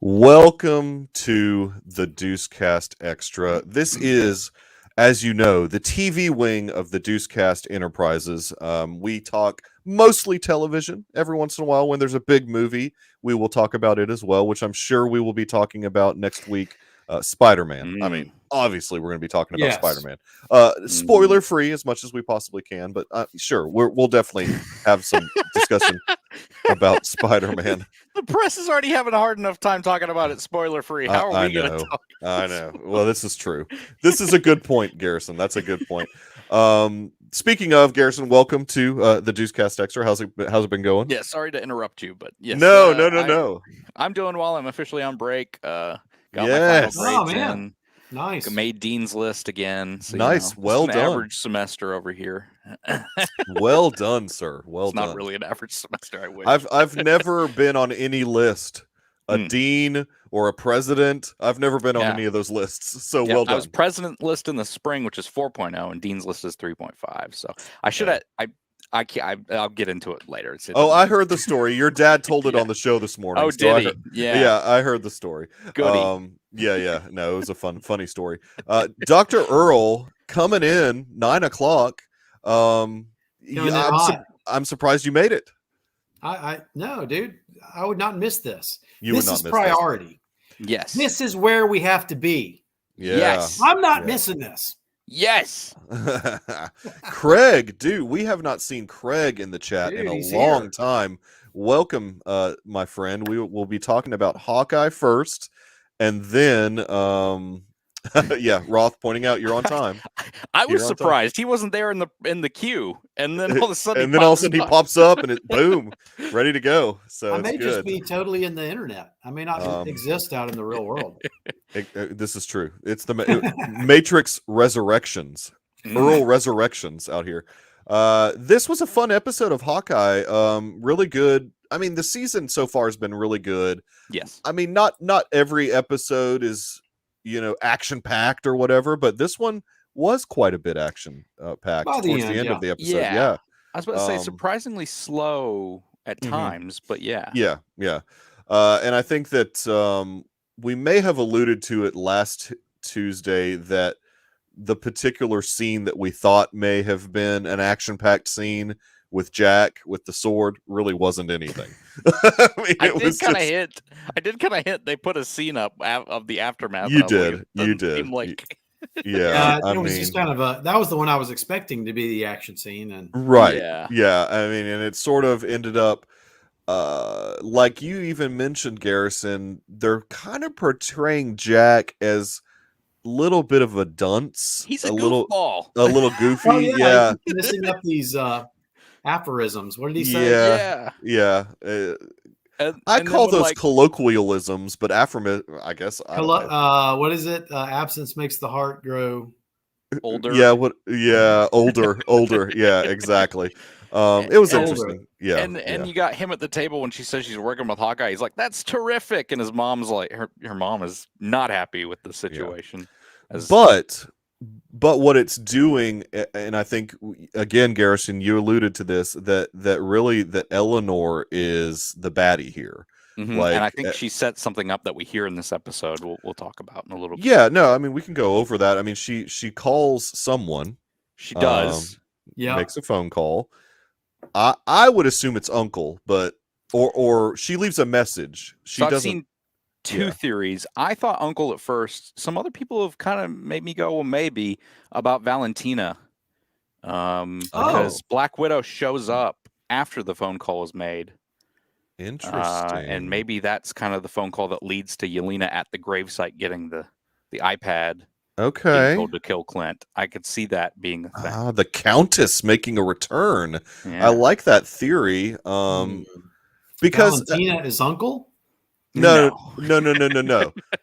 Welcome to the Deucecast Extra. This is, as you know, the TV wing of the Deucecast Enterprises. We talk mostly television. Every once in a while, when there's a big movie, we will talk about it as well, which I'm sure we will be talking about next week. Spider-Man. I mean, obviously, we're going to be talking about Spider-Man. Spoiler-free as much as we possibly can, but sure, we'll definitely have some discussion about Spider-Man. The press is already having a hard enough time talking about it spoiler free. How are we going to talk? I know. Well, this is true. This is a good point, Garrison. That's a good point. Speaking of, Garrison, welcome to the Deucecast Extra. How's it been going? Yeah, sorry to interrupt you, but yes. No. I'm doing well. I'm officially on break. Got yes. my final grades man. in. Nice. Made Dean's List again. So, nice. Well an done. Average semester over here. Well done, sir. Well it's done. Not really an average semester. I wish. I've never been on any list. A dean or a president. I've never been on any of those lists. So well done. I was president list in the spring, which is 4.0, and dean's list is 3.5. So I should have. I'll get into it later. I heard the story. Your dad told it on the show this morning. Oh, did he? Yeah, I heard the story. Goody. Yeah. No, it was a funny story. Dr. Earl coming in 9 o'clock. I'm surprised you made it. No, dude. I would not miss this. This is priority. Yes. This is where we have to be. Yeah. Yes. I'm not missing this. Yes. Craig, dude, we have not seen Craig in the chat in a long time. Welcome, my friend. We will be talking about Hawkeye first, and then Roth pointing out you're on time. I was surprised he wasn't there in the queue, and then all of a sudden, he pops up, and it boom, ready to go. So I may just be totally in the internet. I may not exist out in the real world. This is true. It's the Matrix Resurrections, Earl Resurrections out here. This was a fun episode of Hawkeye. Really good. I mean, the season so far has been really good. Yes. I mean, not every episode is action packed or whatever, but this one was quite a bit action packed towards the end of the episode. Yeah. I was about to say surprisingly slow at times, but yeah. And I think that we may have alluded to it last Tuesday that the particular scene that we thought may have been an action packed scene with Jack with the sword really wasn't anything. I did kind of hint. They put a scene up of the aftermath. You did. Yeah, it was just kind of that was the one I was expecting to be the action scene, and right. Yeah. I mean, and it sort of ended up like you even mentioned, Garrison. They're kind of portraying Jack as a little bit of a dunce. He's a goofball. A little goofy. Yeah. Missing up these aphorisms. What did he say? Yeah. I call those colloquialisms, but I guess. What is it? Absence makes the heart grow older. Older. Yeah, exactly. It was interesting. Yeah. And you got him at the table when she says she's working with Hawkeye. He's like, "That's terrific," and his mom's like, her mom is not happy with the situation. Yeah. But what it's doing, and I think again, Garrison, you alluded to this, that really that Eleanor is the baddie here. And I think she set something up that we hear in this episode. We'll talk about in a little bit. Yeah, no, I mean we can go over that. I mean she calls someone. She does. Makes a phone call. I would assume it's Uncle, but or she leaves a message. I've seen two theories. I thought Uncle at first. Some other people have kind of made me go, well, maybe about Valentina. Because Black Widow shows up after the phone call was made. Interesting. And maybe that's kind of the phone call that leads to Yelena at the gravesite getting the iPad. Okay. Told to kill Clint. I could see that being a thing. The Countess making a return. Yeah. I like that theory. Because Valentina is Uncle? No.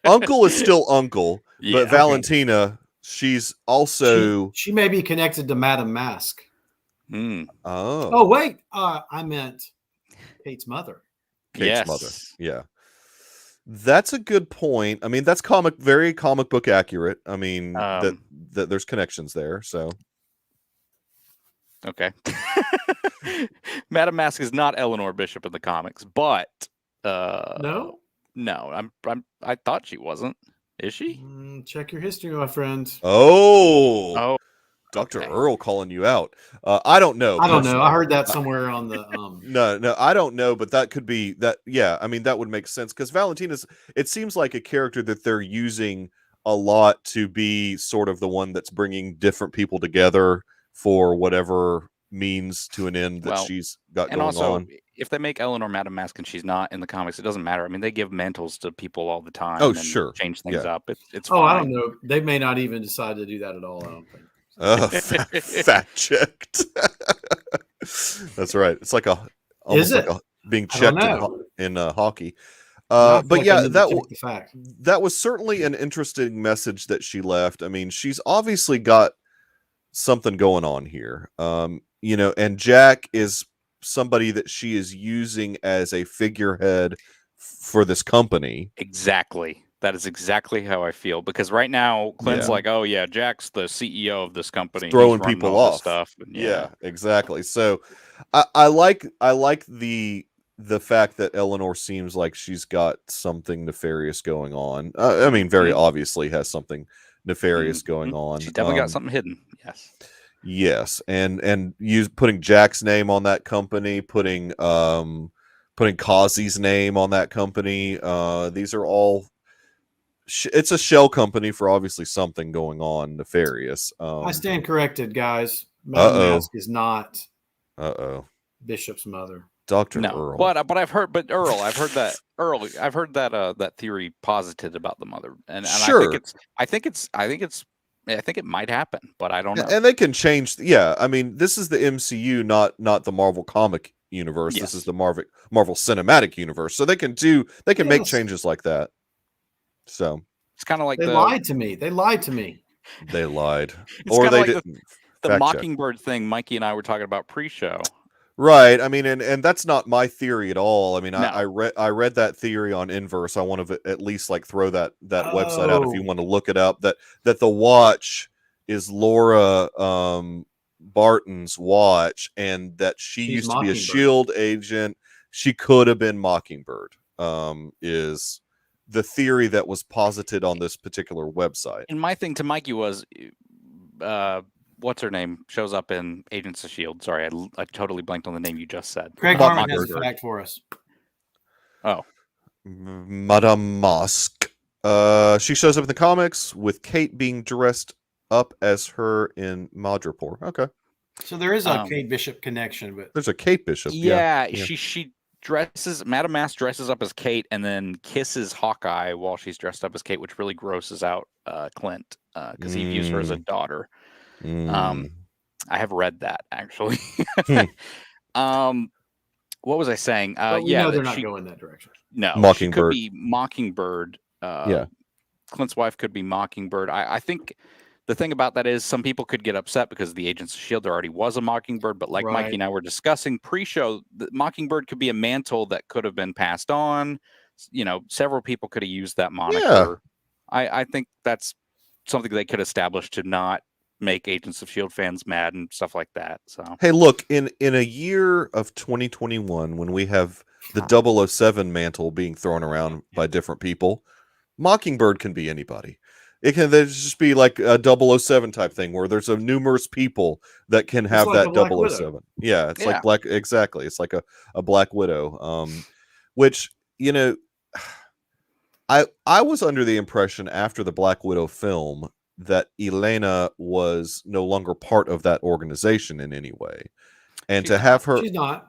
Uncle is still Uncle, but Valentina, she's also she may be connected to Madame Mask. Oh wait, I meant Kate's mother. Kate's mother. Yeah, that's a good point. I mean, that's very comic book accurate. I mean, that there's connections there. So okay, Madame Mask is not Eleanor Bishop in the comics, but no. No, I thought she wasn't. Is she? Check your history, my friend. Oh, Oh, Dr. okay. Earl calling you out. I don't know. I don't know. I personally. heard that somewhere on the. No, I don't know, but that could be that. Yeah, I mean that would make sense because Valentina's. It seems like a character that they're using a lot to be sort of the one that's bringing different people together for whatever means to an end that Well, she's got and going also, on. if they make Eleanor Madame Mask and she's not in the comics, it doesn't matter. I mean, they give mantles to people all the time Oh, and sure. change things Yeah. up. It's Oh, fine. I don't know. They may not even decide to do that at all. I don't think. Fact checked. That's right. It's like almost like being I don't checked know. in hockey. Now I feel But like I yeah, need to check the fact. that was certainly an interesting message that she left. I mean, she's obviously got something going on here. And Jack is somebody that she is using as a figurehead for this company. Exactly. That is exactly how I feel because right now Clint's Yeah. like, "Oh yeah, Jack's the CEO of this company, Throwing He's running people all this off. stuff." And Yeah, exactly. So I like the fact that Eleanor seems like she's got something nefarious going on. I mean, very obviously has something nefarious going on. She's definitely got something hidden. Yes. Yes, and putting Jack's name on that company, putting Kazi's name on that company. These are all. It's a shell company for obviously something going on nefarious. I stand corrected, guys. Madame Mask is not Bishop's mother. Dr. No, Earl. but I've heard that theory posited about the mother, and Sure. I think it might happen, but I don't know. And they can change. Yeah, I mean, this is the MCU, not the Marvel comic universe. Yes. This is the Marvel cinematic universe. So they can make changes like that. So it's kind of like they lied to me. They lied to me. They lied, or they like didn't. The Mockingbird thing Mikey and I were talking about pre-show. Right. I mean, and that's not my theory at all. I mean, No. I read that theory on Inverse. I want to at least like throw that website out if you want to look it up. That the watch is Laura Barton's watch, and that she's used to be a SHIELD agent. She could have been Mockingbird. Is the theory that was posited on this particular website. And my thing to Mikey was, what's her name shows up in Agents of S.H.I.E.L.D. Sorry, I totally blanked on the name you just said. Craig Harmon has a fact for us. Oh. Madame Mask. She shows up in the comics with Kate being dressed up as her in Madripoor. Okay. So there is a Kate Bishop connection, but there's a Kate Bishop. Yeah. She dresses, Madame Mask dresses up as Kate and then kisses Hawkeye while she's dressed up as Kate, which really grosses out Clint because he views her as a daughter. I have read that actually. What was I saying? They're not going that direction. No, Mockingbird. She could be Mockingbird. Clint's wife could be Mockingbird. I think the thing about that is some people could get upset because the Agents of S.H.I.E.L.D. there already was a Mockingbird, but like Mikey and I were discussing pre-show, the Mockingbird could be a mantle that could have been passed on. Several people could have used that moniker. Yeah. I think that's something they could establish to not make Agents of S.H.I.E.L.D. fans mad and stuff like that. So hey, look, in a year of 2021, when we have the 007 mantle being thrown around by different people, Mockingbird can be anybody. It can just be like a 007 type thing where there's a numerous people that can have that 007. Yeah, it's like Black. Exactly. It's like a Black Widow. Which, I was under the impression after the Black Widow film that Elena was no longer part of that organization in any way. And she's not.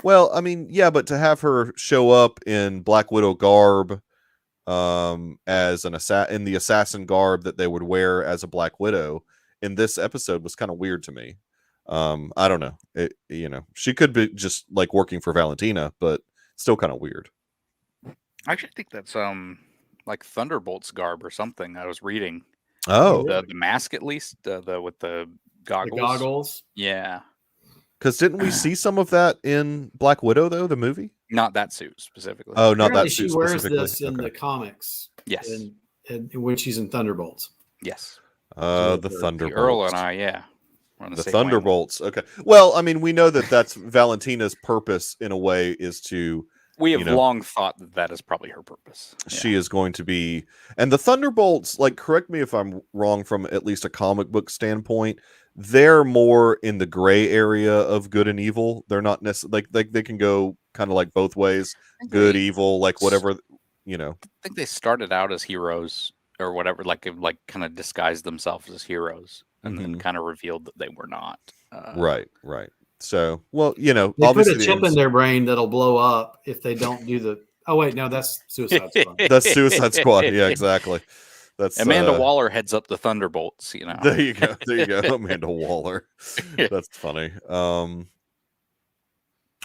Well, I mean, yeah, but to have her show up in Black Widow garb, as in the assassin garb that they would wear as a Black Widow in this episode was kind of weird to me. I don't know. She could be just like working for Valentina, but still kind of weird. I actually think that's like Thunderbolt's garb or something. I was reading. Oh, the mask at least, with the goggles. The goggles. Yeah. Because didn't we see some of that in Black Widow though, the movie? Not that suit specifically. Oh, not that suit she wears specifically. this in the comics. Yes. And when she's in Thunderbolts. Yes. The Thunderbolts. Earl and I, the Thunderbolts. Okay. Well, I mean, we know that that's Valentina's purpose in a way is to We have long thought that is probably her purpose. She is going to be, and the Thunderbolts, like, correct me if I'm wrong from at least a comic book standpoint, they're more in the gray area of good and evil. They're not necessarily like they can go kind of like both ways, good, evil, like whatever, you know. I think they started out as heroes or whatever, like kind of disguised themselves as heroes and then kind of revealed that they were not. Right. So, well, you know, they obviously put a chip in their brain that'll blow up if they don't do the. Oh wait, no, that's Suicide Squad. That's Suicide Squad. Yeah, exactly. That's Amanda Waller heads up the Thunderbolts. You know, there you go, Amanda Waller. That's funny.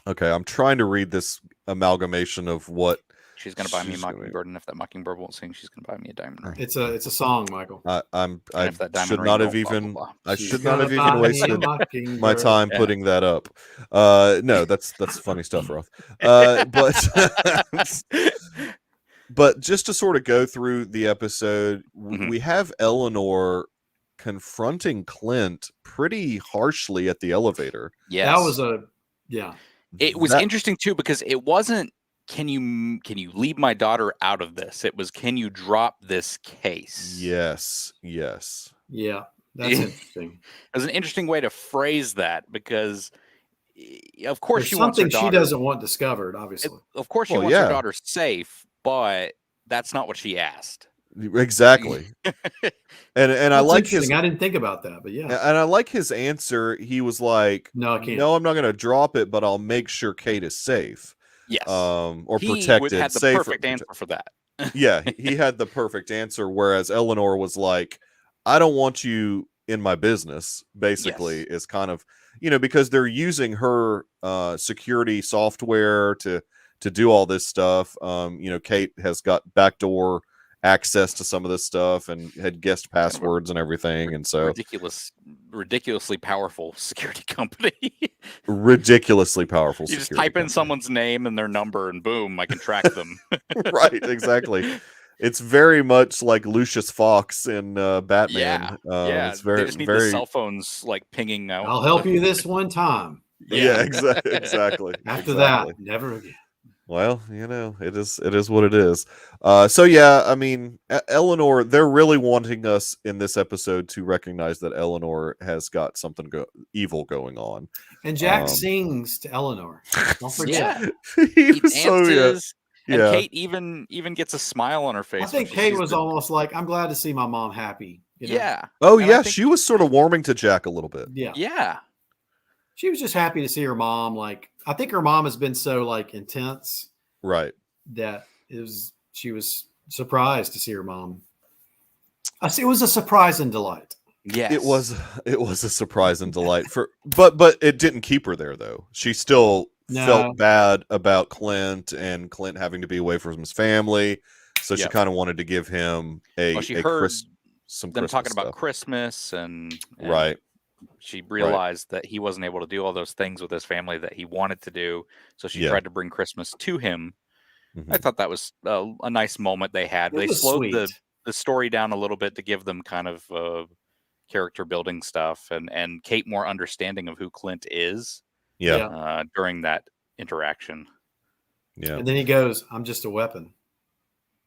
Okay, I'm trying to read this amalgamation of what she's going to buy me a Mockingbird, and if that Mockingbird won't sing, she's going to buy me a diamond ring. It's a song, Michael. I should not have even wasted my time putting that up. No, that's funny stuff, Roth. But just to sort of go through the episode, we have Eleanor confronting Clint pretty harshly at the elevator. Yes. That was It was interesting too, because it wasn't, can you leave my daughter out of this? It was, can you drop this case? Yes. Yeah, that's interesting. It was an interesting way to phrase that, because of course There's she wants her daughter, she doesn't want discovered, obviously. Of course she wants her daughter safe, but that's not what she asked. Exactly. and I like his. I didn't think about that, but yeah. And I like his answer. He was like, "No, I can't. No, I'm not going to drop it, but I'll make sure Kate is safe." Yes. Or protected. He had the perfect answer for that. Yeah, he had the perfect answer. Whereas Eleanor was like, "I don't want you in my business." Basically, is kind of, you know, because they're using her security software to do all this stuff. You know, Kate has got backdoor access to some of this stuff and had guessed passwords and everything, and so ridiculously powerful security company. Ridiculously powerful. You just type in someone's name and their number, and boom, I can track them. Right, exactly. It's very much like Lucius Fox in Batman. It's very, they just need the cell phones like pinging out. I'll help you this one time. Yeah, exactly. After that, never again. Well, you know, it is what it is. So yeah, I mean, Eleanor, they're really wanting us in this episode to recognize that Eleanor has got something evil going on. And Jack sings to Eleanor. Don't forget. He dances. And Kate even gets a smile on her face. I think Kate was almost like, I'm glad to see my mom happy. You know? Yeah. Oh, and yeah. She was sort of warming to Jack a little bit. Yeah. Yeah. She was just happy to see her mom. Like, I think her mom has been so like intense. Right. That she was surprised to see her mom. It was a surprise and delight. Yes. It was a surprise and delight but it didn't keep her there though. She still felt bad about Clint and Clint having to be away from his family. So she kind of wanted to give him some them talking stuff. About Christmas and right. She realized that he wasn't able to do all those things with his family that he wanted to do. So she tried to bring Christmas to him. Mm-hmm. I thought that was a nice moment they had. They slowed the story down a little bit to give them kind of character building stuff and Kate more understanding of who Clint is. Yeah. During that interaction. Yeah. And then he goes, "I'm just a weapon."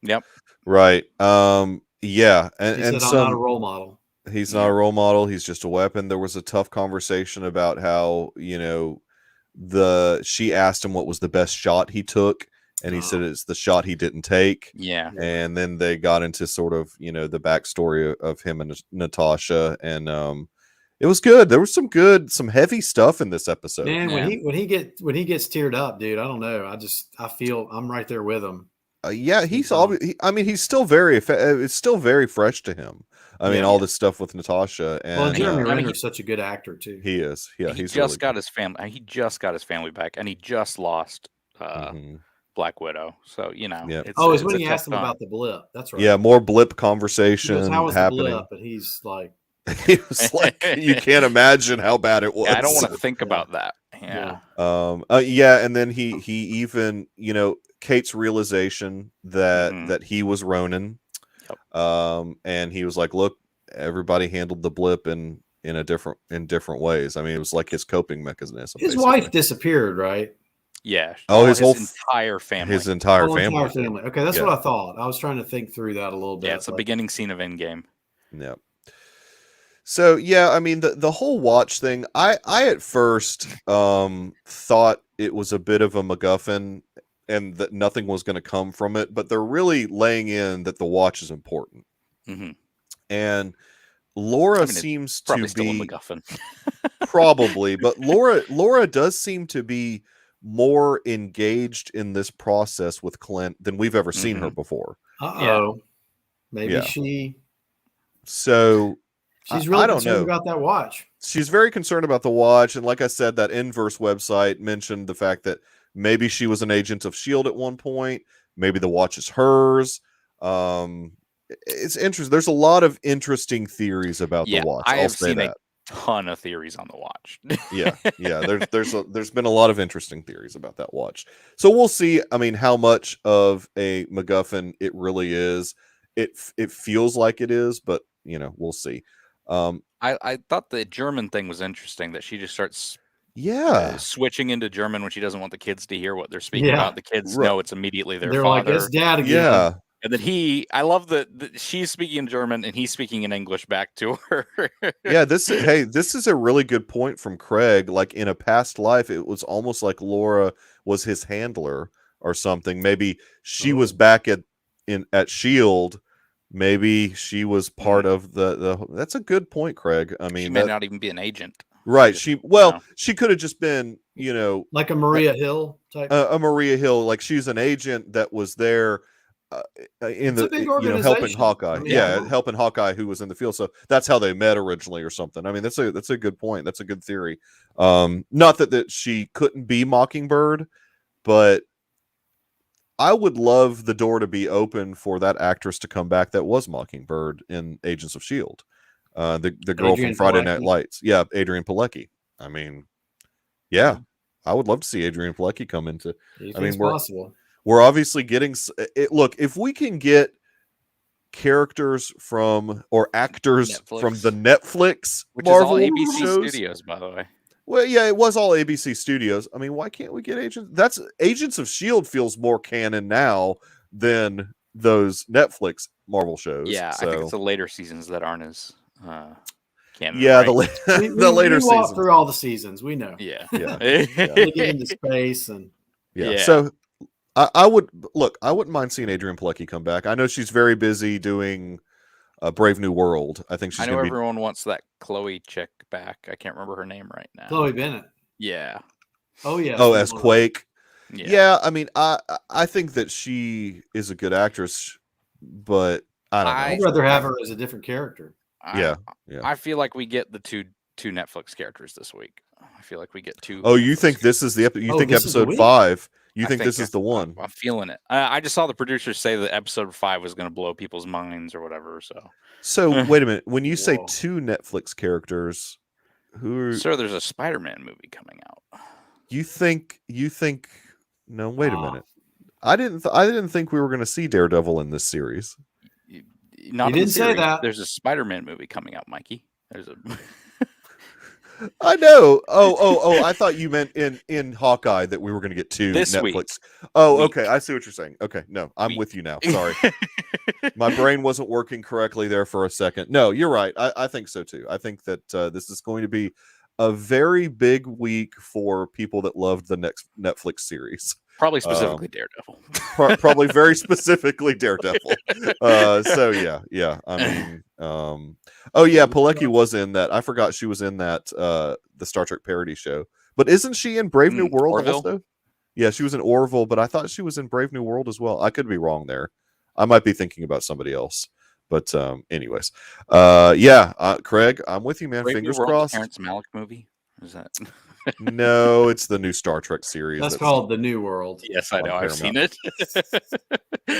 Yep. Right. Yeah. And he said, "I'm not a role model." He's not a role model. He's just a weapon. There was a tough conversation about how, you know, she asked him what was the best shot he took. And he said it's the shot he didn't take. Yeah. And then they got into sort of, you know, the backstory of him and Natasha. And it was good. There was some heavy stuff in this episode. Man, when he gets teared up, dude, I don't know. I feel I'm right there with him. Yeah, he's still it's still very fresh to him. I mean, all this stuff with Natasha and Jeremy Renner's such a good actor too. He is. Yeah, he just got his family. He just got his family back, and he just lost Black Widow. So you know, it's when he asked him about the blip. That's right. Yeah, more blip conversation. How was happening. The blip? And he's like, he was like, you can't imagine how bad it was. Yeah, I don't want to think about that. Yeah. And then he even, you know, Kate's realization that he was Ronin. Yep. And he was like, look, everybody handled the blip in different ways. I mean, it was like his coping mechanism. His wife disappeared, right? Yeah. Oh, his whole entire family. His entire Whole family. entire family. Okay, that's what I thought. I was trying to think through that a little bit. Yeah, it's the beginning scene of Endgame. Yeah. So yeah, I mean the whole watch thing, I at first thought it was a bit of a MacGuffin and that nothing was going to come from it, but they're really laying in that the watch is important. Mm-hmm. And Laura seems to still a be MacGuffin. probably, but Laura does seem to be more engaged in this process with Clint than we've ever seen her before. Maybe she. So she's really I don't concerned know about that watch. She's very concerned about the watch, and like I said, that Inverse website mentioned the fact that maybe she was an agent of S.H.I.E.L.D. at one point. Maybe the watch is hers. It's interesting. There's a lot of interesting theories about the watch. I have seen a ton of theories on the watch. yeah. There's been a lot of interesting theories about that watch. So we'll see. I mean, how much of a MacGuffin it really is. It feels like it is, but we'll see. I thought the German thing was interesting, that she just starts switching into German when she doesn't want the kids to hear what they're speaking about. The kids know it's immediately their They're father. Like, it's dad again. Yeah. And then I love that she's speaking in German and he's speaking in English back to her. Yeah, this is a really good point from Craig. Like in a past life, it was almost like Laura was his handler or something. Maybe she was back at S.H.I.E.L.D. Maybe she was part of the. That's a good point, Craig. I mean, she may not even be an agent, right? She could have just been, like a Maria Hill type. A Maria Hill, like she's an agent that was there. In the helping Hawkeye, helping Hawkeye who was in the field. So that's how they met originally, or something. I mean, that's a good point. That's a good theory. Not that she couldn't be Mockingbird, but I would love the door to be open for that actress to come back. That was Mockingbird in Agents of S.H.I.E.L.D. The girl from Friday Night Lights. Yeah, Adrian Pilecki. I mean, I would love to see Adrian Pilecki come into. Possible. We're obviously getting it. Look, if we can get characters or actors from the Netflix, which Marvel is all ABC shows, Studios, by the way. Well, yeah, it was all ABC Studios. I mean, why can't we get Agents? Agents of S.H.I.E.L.D. feels more canon now than those Netflix Marvel shows. Yeah, I think it's the later seasons that aren't as canon. Yeah, right? the later seasons. We walk through all the seasons. We know. Yeah. They get into space and So I wouldn't mind seeing Adrian Pilecki come back. I know she's very busy doing Brave New World. I think she's. I know everyone wants that Chloe chick back. I can't remember her name right now. Chloe Bennett. Yeah. Oh yeah. Oh, as Quake. Yeah. I mean, I think that she is a good actress, but I don't know. I'd rather have her as a different character. I feel like we get the two Netflix characters this week. I feel like we get two. Oh, you think this is the episode? You think episode 5? You think this is the one? I'm feeling it. I just saw the producers say that episode 5 was going to blow people's minds or whatever. So wait a minute. When you say two Netflix characters, who are? Sir, there's a Spider-Man movie coming out. You think? No, wait a minute. I didn't think we were going to see Daredevil in this series. You didn't say that. There's a Spider-Man movie coming out, Mikey. There's a. I know. Oh! I thought you meant in Hawkeye that we were going to get two this Netflix. Week. Oh, okay. I see what you're saying. Okay, no, I'm with you now. Sorry, my brain wasn't working correctly there for a second. No, you're right. I think so too. I think that this is going to be a very big week for people that loved the next Netflix series. Probably specifically Daredevil. Probably very specifically Daredevil. So yeah. I mean, Pilecki was in that. I forgot she was in that the Star Trek parody show. But isn't she in Brave New World Orville? also? Yeah, she was in Orville, but I thought she was in Brave New World as well. I could be wrong there. I might be thinking about somebody else. But anyways, Craig, I'm with you, man. Brave Fingers New World, crossed. Terrence Malick movie? Is that? No, it's the new Star Trek series. That's called The New World. Yes, I know. I've seen it.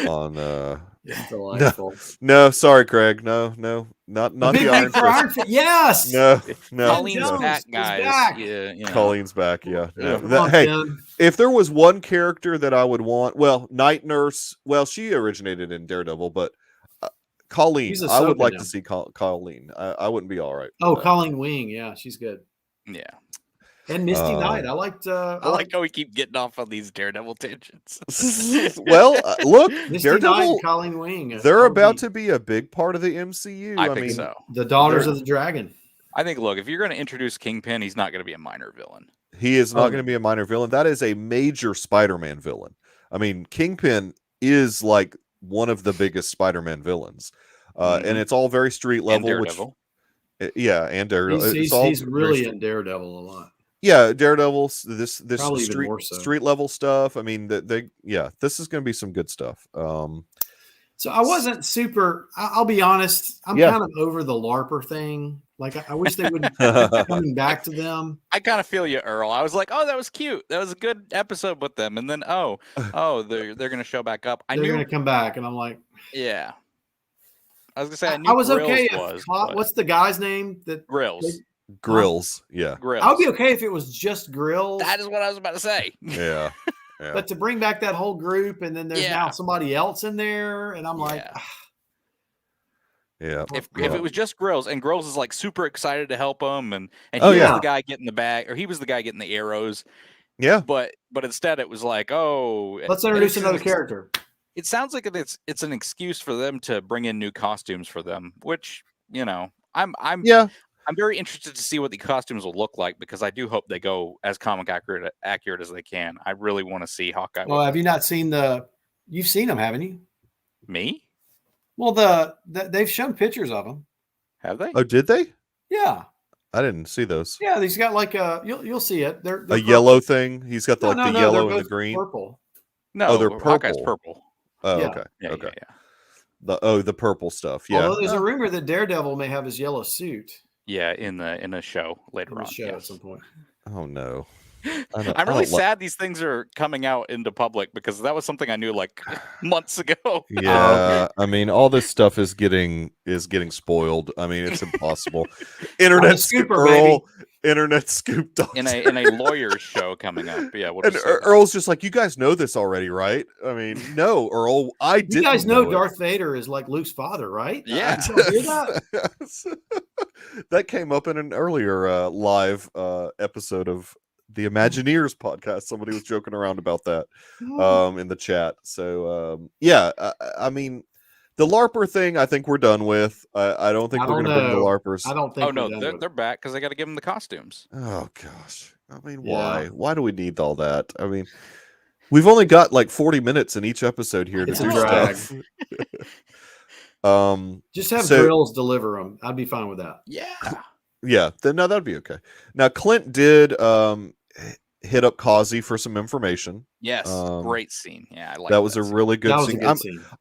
On it's delightful. No, sorry, Craig. No, not the Iron Fist. Yes. No. Colleen's back, guys. Back. Yeah, Colleen's back. Yeah. Hey, if there was one character that I would want, Night Nurse. Well, she originated in Daredevil, but Colleen, I would like to see Colleen. I wouldn't be all right. Oh, Colleen Wing. Yeah, she's good. Yeah. And Misty Knight. I liked. I like how we keep getting off on these Daredevil tangents. Well, look, Misty Daredevil. Knight and Colleen Wing. They're about to be a big part of the MCU. I think so. The Daughters of the Dragon. I think, look, if you're going to introduce Kingpin, he's not going to be a minor villain. He is not going to be a minor villain. That is a major Spider-Man villain. I mean, Kingpin is like one of the biggest Spider-Man villains. And it's all very street level. And Daredevil. And Daredevil. He's really in Daredevil a lot. Yeah, Daredevil, this Probably even more so. street level stuff. I mean, this is going to be some good stuff. So I wasn't super. I'll be honest. I'm kind of over the LARPer thing. Like I wish they would be coming back to them. I kind of feel you, Earl. I was like, oh, that was cute. That was a good episode with them. And then they're going to show back up. They're going to come back, and I'm like, yeah. I was going to say I was okay. What's the guy's name? Grills. Grills. Yeah. Grills. I would be okay if it was just Grills. That is what I was about to say. Yeah. But to bring back that whole group, and then there's now somebody else in there, and I'm like, yeah. If it was just Grills, and Grills is like super excited to help him, and he was the guy getting the bag, or he was the guy getting the arrows. Yeah. But instead it was like, let's introduce another character. It sounds like it's an excuse for them to bring in new costumes for them, which I'm very interested to see what the costumes will look like, because I do hope they go as comic accurate as they can. I really want to see Hawkeye. Well, have you not seen you've seen them, haven't you? Me? Well, they've shown pictures of them. Have they? Oh, did they? Yeah. I didn't see those. Yeah, he's got like you'll see it. They're a yellow thing. He's got the yellow and the green. Purple. No, they're purple. Hawkeye's purple. Oh, yeah. okay. Yeah, okay. Yeah. The purple stuff. Yeah. Although there's a rumor that Daredevil may have his yellow suit. Yeah, in a show later on. At some point. Oh no. I'm really sad these things are coming out into public, because that was something I knew like months ago. Yeah, I mean, all this stuff is getting spoiled. I mean, it's impossible. Internet scoop, Earl. Internet scoop in a lawyer's show coming up. Yeah, and Earl's just like, you guys know this already, right? I mean, no, Earl, I didn't. You guys know Darth Vader is like Luke's father, right? Yeah, that came up in an earlier live episode of the Imagineers podcast. Somebody was joking around about that in the chat. So I mean, the LARPer thing, I think we're done with. I don't think we're going to bring the LARPers. I don't think. Oh no, they're back because they got to give them the costumes. Oh gosh, I mean, why? Why do we need all that? I mean, we've only got like 40 minutes in each episode here to do stuff. Just have Grills deliver them. I'd be fine with that. Yeah. No, that'd be okay. Now, Clint did hit up Causey for some information. Yes, great scene. Yeah, I like that. Was a really good scene.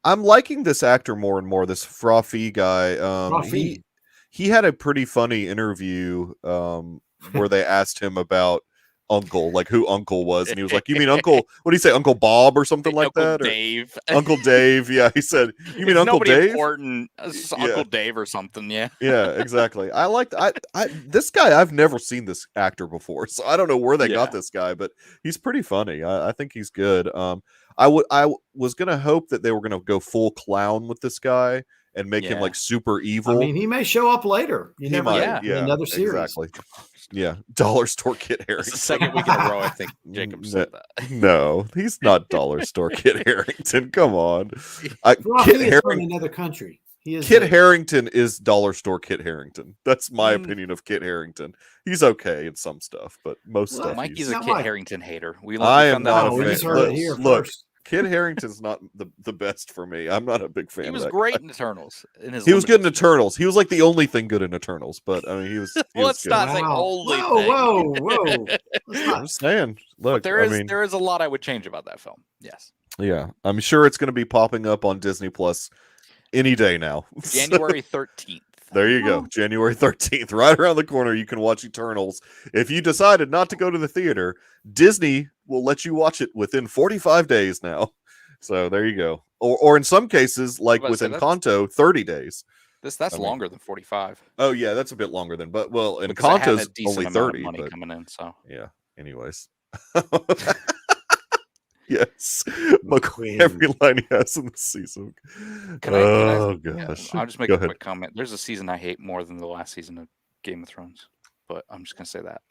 I'm liking this actor more and more. This Frothy guy. He had a pretty funny interview where they asked him about Uncle, like who Uncle was, and he was like, "You mean Uncle? What do you say, Uncle Bob or something like that?" Dave. Uncle Dave. Yeah, he said, "You mean Uncle Dave?" Important. Uncle Dave or something. Yeah. Yeah, exactly. I liked. I this guy. I've never seen this actor before, so I don't know where they got this guy, but he's pretty funny. I think he's good. I was gonna hope that they were gonna go full clown with this guy and make him like super evil. I mean, he may show up later. You never know. In another series. Exactly. Yeah, Dollar Store Kit Harington. The second week in a row, I think Jacob said that. No, he's not Dollar Store Kit Harington. Come on, Kit Harington from another country. He is Kit Harington is Dollar Store Kit Harington. That's my opinion of Kit Harington. He's okay in some stuff, but most stuff. Mikey's a Kit Harington hater. I am not a fan. Look, Kit Harington's not the best for me. I'm not a big fan. He was great in Eternals. He was good in Eternals. He was like the only thing good in Eternals. But I mean, he was. Let's not say only. Whoa! I'm saying, look, there is a lot I would change about that film. Yes. Yeah, I'm sure it's going to be popping up on Disney Plus any day now. January 13th. There you go. January 13th, right around the corner. You can watch Eternals. If you decided not to go to the theater, Disney will let you watch it within 45 days now. So there you go. Or in some cases, like with Encanto, 30 days. That's longer than 45. Oh yeah, that's a bit longer than. But Encanto's only 30. Money coming in. So yeah. Anyways. Yes, every line he has in the season. Gosh! Yeah, I'll just make a quick comment. There's a season I hate more than the last season of Game of Thrones. but I'm just gonna say that.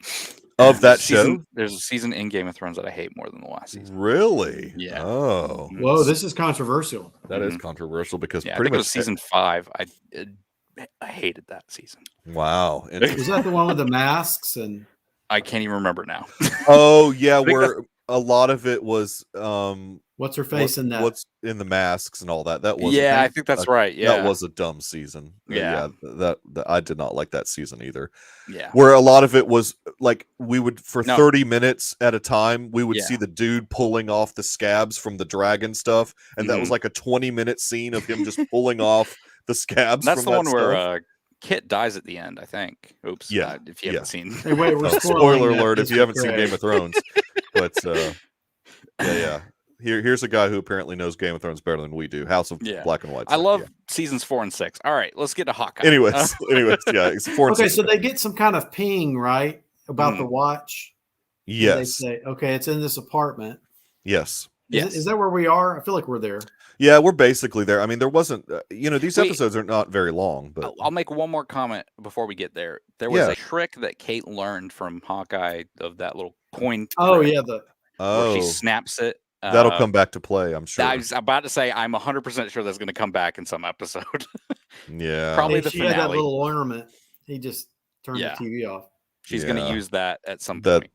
Of that show, there's a season in Game of Thrones that I hate more than the last season. Really? Yeah. Oh, Whoa, this is controversial. That is controversial because I pretty think much it was season 5. I hated that season. Wow. Was that the one with the masks and? I can't even remember now. Oh yeah, where a lot of it was what's her face in that? What's in the masks and all that. That was I think that's right. Yeah, that was a dumb season. That I did not like that season either. Yeah, where a lot of it was like we would for 30 minutes at a time we would see the dude pulling off the scabs from the dragon stuff, and that was like a 20-minute scene of him just pulling off the scabs. That's from the one stuff. where Kit dies at the end, I think. Oops. Yeah. If you haven't seen. Hey, wait, spoiler alert if you haven't seen Game of Thrones. But yeah. Here's a guy who apparently knows Game of Thrones better than we do. House of Black and White. I love seasons 4 and 6. All right, let's get to Hawkeye. Anyways, it's 4 and 6. Okay, so they get some kind of ping, right, about the watch. Yes. They say, okay, it's in this apartment. Yes. Is that where we are? I feel like we're there. Yeah, we're basically there. I mean, there wasn't, these episodes are not very long, but I'll make one more comment before we get there. There was a trick that Kate learned from Hawkeye of that little coin. Oh, yeah. Where she snaps it. That'll come back to play, I'm sure. I was about to say, I'm 100% sure that's going to come back in some episode. Yeah. Probably the finale. Had that little ornament. He just turned the TV off. She's going to use that at some point.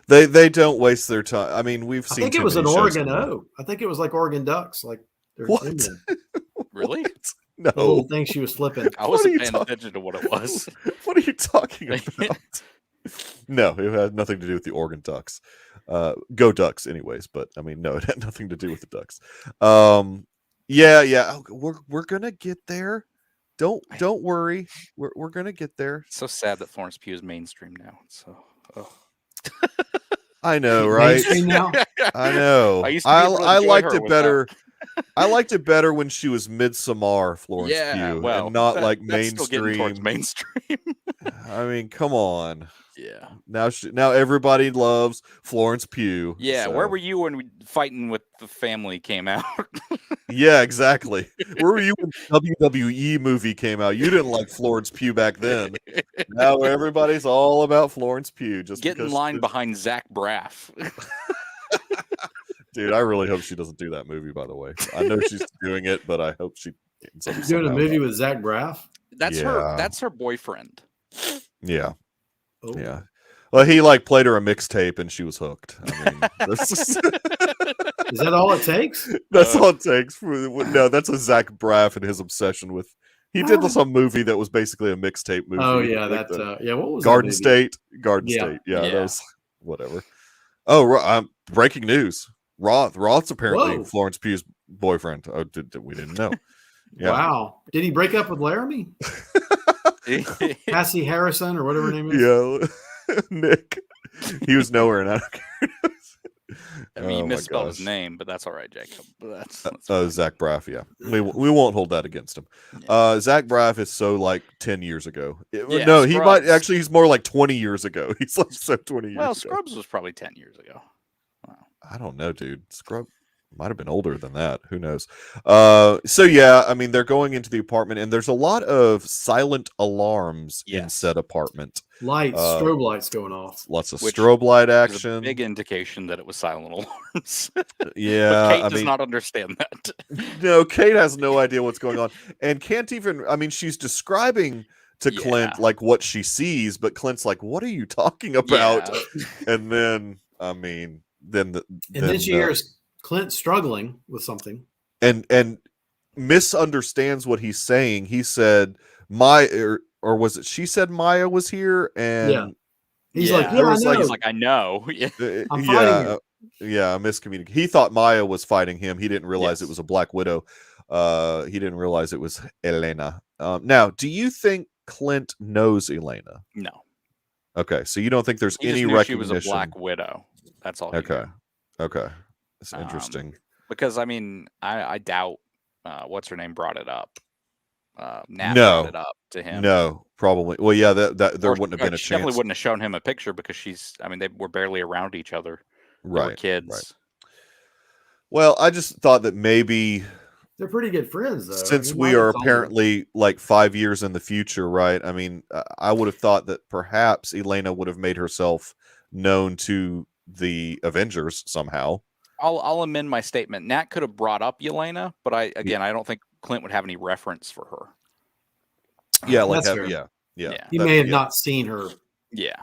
They don't waste their time. I mean, we've seen. I think it was an Oregon O. I think it was like Oregon Ducks. Like what? Really? No. The little thing she was flipping. I wasn't paying attention to what it was. What are you talking about? No, it had nothing to do with the Oregon Ducks. Go Ducks, anyways. But I mean, no, it had nothing to do with the Ducks. Yeah. We're gonna get there. Don't worry. We're gonna get there. It's so sad that Florence Pugh is mainstream now. So. I know, right? Now? I know. I liked it better. I liked it better when she was Midsommar, Florence Pugh, and not like mainstream. Mainstream. I mean, come on. Yeah. Now everybody loves Florence Pugh. Yeah. So. Where were you when Fighting with the Family came out? Yeah, exactly. Where were you when the WWE movie came out? You didn't like Florence Pugh back then. Now everybody's all about Florence Pugh. Just get in line behind Zach Braff. Dude, I really hope she doesn't do that movie. By the way, I know she's doing it, but I hope she doing a movie with Zach Braff. That's her. That's her boyfriend. Yeah. Oh. Yeah. Well, he played her a mixtape and she was hooked. I mean, is that all it takes? That's all it takes. No, that's a Zach Braff and his obsession with. He did some movie that was basically a mixtape movie. Oh yeah, what was Garden that State? Garden State. Yeah, that was whatever. Oh, breaking news. Roth's apparently Florence Pugh's boyfriend. Oh, we didn't know. Yeah. Wow. Did he break up with Laramie? Cassie Harrison or whatever her name is. Yeah, Nick. He was nowhere in that. I mean, you misspelled his name, but that's all right, Jacob. That's Zach Braff. Yeah, we won't hold that against him. Yeah. Zach Braff is so 10 years ago. No, Scrubs. He might actually. He's more like 20 years ago. He's so 20 years. Well, ago. Scrubs was probably 10 years ago. Wow. I don't know, dude. Scrubs might have been older than that. Who knows? So yeah, I mean, they're going into the apartment, and there's a lot of silent alarms in said apartment. Strobe lights going off. Lots of strobe light action. A big indication that it was silent alarms. Yeah, but Kate does not understand that. No, Kate has no idea what's going on, and can't even. I mean, she's describing to Clint what she sees, but Clint's like, "What are you talking about?" Yeah. And then, I mean, then she hears Clint struggling with something, and misunderstands what he's saying. He said, or was it she said Maya was here? And he's like, I know. He's like, I know. I'm fighting her. Yeah, miscommunication. He thought Maya was fighting him. He didn't realize it was a Black Widow. He didn't realize it was Elena. Now, do you think Clint knows Elena? No. Okay, so you don't think there's any recognition? She was a Black Widow. That's all. Okay. It's interesting. Because I mean, I doubt what's her name brought it up. Nat brought it up to him. No, probably. Well, yeah, that there wouldn't have been a chance. Definitely wouldn't have shown him a picture because they were barely around each other. They were kids. Right. Well, I just thought that maybe They're pretty good friends, though. Since we are apparently like 5 years in the future, right? I mean, I would have thought that perhaps Elena would have made herself known to the Avengers somehow. I'll amend my statement. Nat could have brought up Yelena, but I don't think Clint would have any reference for her. Yeah, like yeah. Yeah. He may have not seen her. Yeah.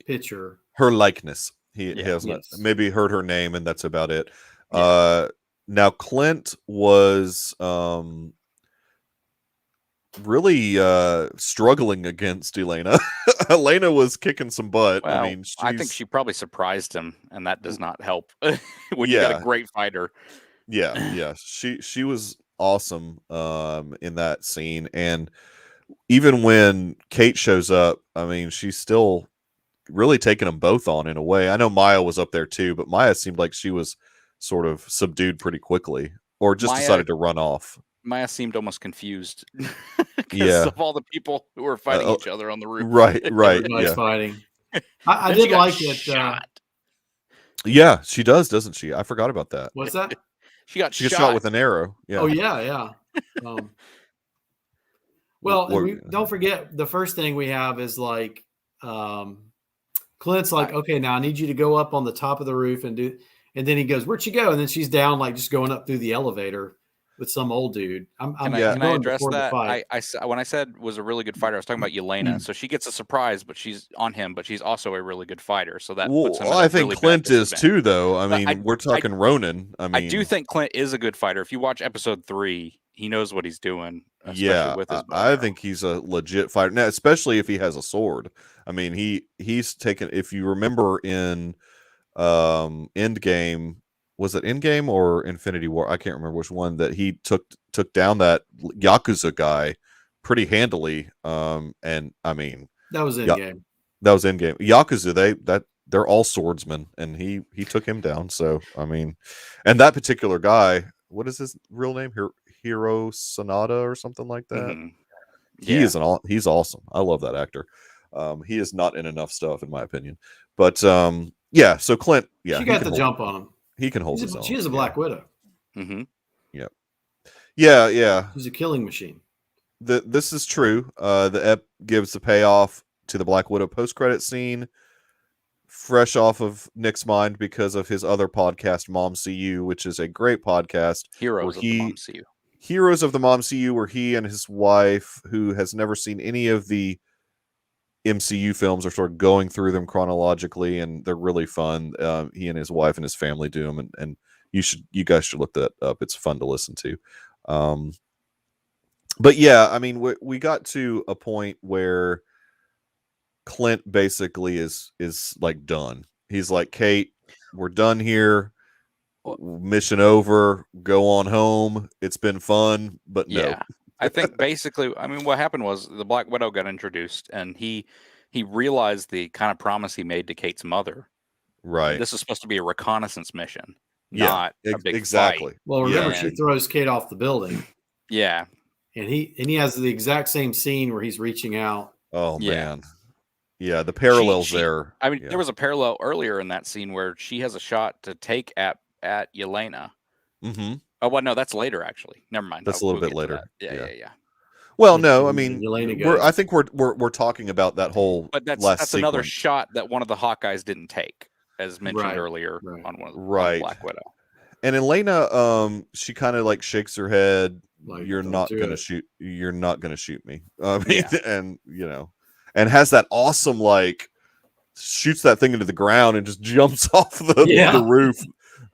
Picture. Her likeness. He has maybe heard her name, and that's about it. Yeah. Now Clint was really struggling against Elena. Elena was kicking some butt. Well, I mean, I think she probably surprised him, and that does not help when you got a great fighter. Yeah. She was awesome in that scene, and even when Kate shows up, I mean, she's still really taking them both on in a way. I know Maya was up there too, but Maya seemed like she was sort of subdued pretty quickly, or just decided to run off. Maya seemed almost confused because of all the people who were fighting each other on the roof. Right. Everybody's fighting. I did like it. Yeah, she does, doesn't she? I forgot about that. What's that? She got shot with an arrow. Yeah. Oh yeah. Well, don't forget the first thing we have is like Clint's like, okay, now I need you to go up on the top of the roof and then he goes, where'd she go? And then she's down, like just going up through the elevator with some old dude. Can I address that? When I said was a really good fighter, I was talking about Yelena. So she gets a surprise, but she's on him, but she's also a really good fighter. So that puts him I think Clint is too, though. I mean, we're talking Ronin. I do think Clint is a good fighter. If you watch episode 3, he knows what he's doing. With his I think he's a legit fighter now, especially if he has a sword. I mean, he's taken. If you remember in Endgame. Was it Endgame or Infinity War? I can't remember which one, that he took down that Yakuza guy pretty handily. And I mean, that was Endgame. That was Endgame. Yakuza, they're all swordsmen, and he took him down. So I mean, and that particular guy, what is his real name? Hiro Sonata or something like that. Mm-hmm. He's awesome. I love that actor. He is not in enough stuff, in my opinion. But yeah. So Clint, she got the jump on him. He can hold his own. She is a Black Widow. Mm-hmm. Yep. Yeah. She's a killing machine. This is true. The ep gives the payoff to the Black Widow post-credit scene, fresh off of Nick's mind because of his other podcast, Mom CU, which is a great podcast. Heroes of the Mom CU. Heroes of the Mom CU, where he and his wife, who has never seen any of the MCU films, are sort of going through them chronologically, and they're really fun. He and his wife and his family do them, and you guys should look that up. It's fun to listen to. But yeah, I mean, we got to a point where Clint basically is like done. He's like, Kate, we're done here. Mission over. Go on home. It's been fun, but no. Yeah. I think basically, I mean, what happened was the Black Widow got introduced, and he realized the kind of promise he made to Kate's mother. Right. This is supposed to be a reconnaissance mission, not a big fight. Well, remember, she throws Kate off the building. Yeah. And he has the exact same scene where he's reaching out. Oh man. Yeah, the parallels there. I mean, there was a parallel earlier in that scene where she has a shot to take at Yelena. Mm-hmm. Oh, well, no, that's later, actually. Never mind. That's a little bit later. Yeah. Well, no, I mean, I think we're talking about that whole. But that's another shot that one of the Hawkeyes didn't take, as mentioned earlier on one of the Black Widow. And Elena, she kind of like shakes her head. Like, you're not gonna shoot. You're not gonna shoot me. And and has that awesome like shoots that thing into the ground and just jumps off the roof.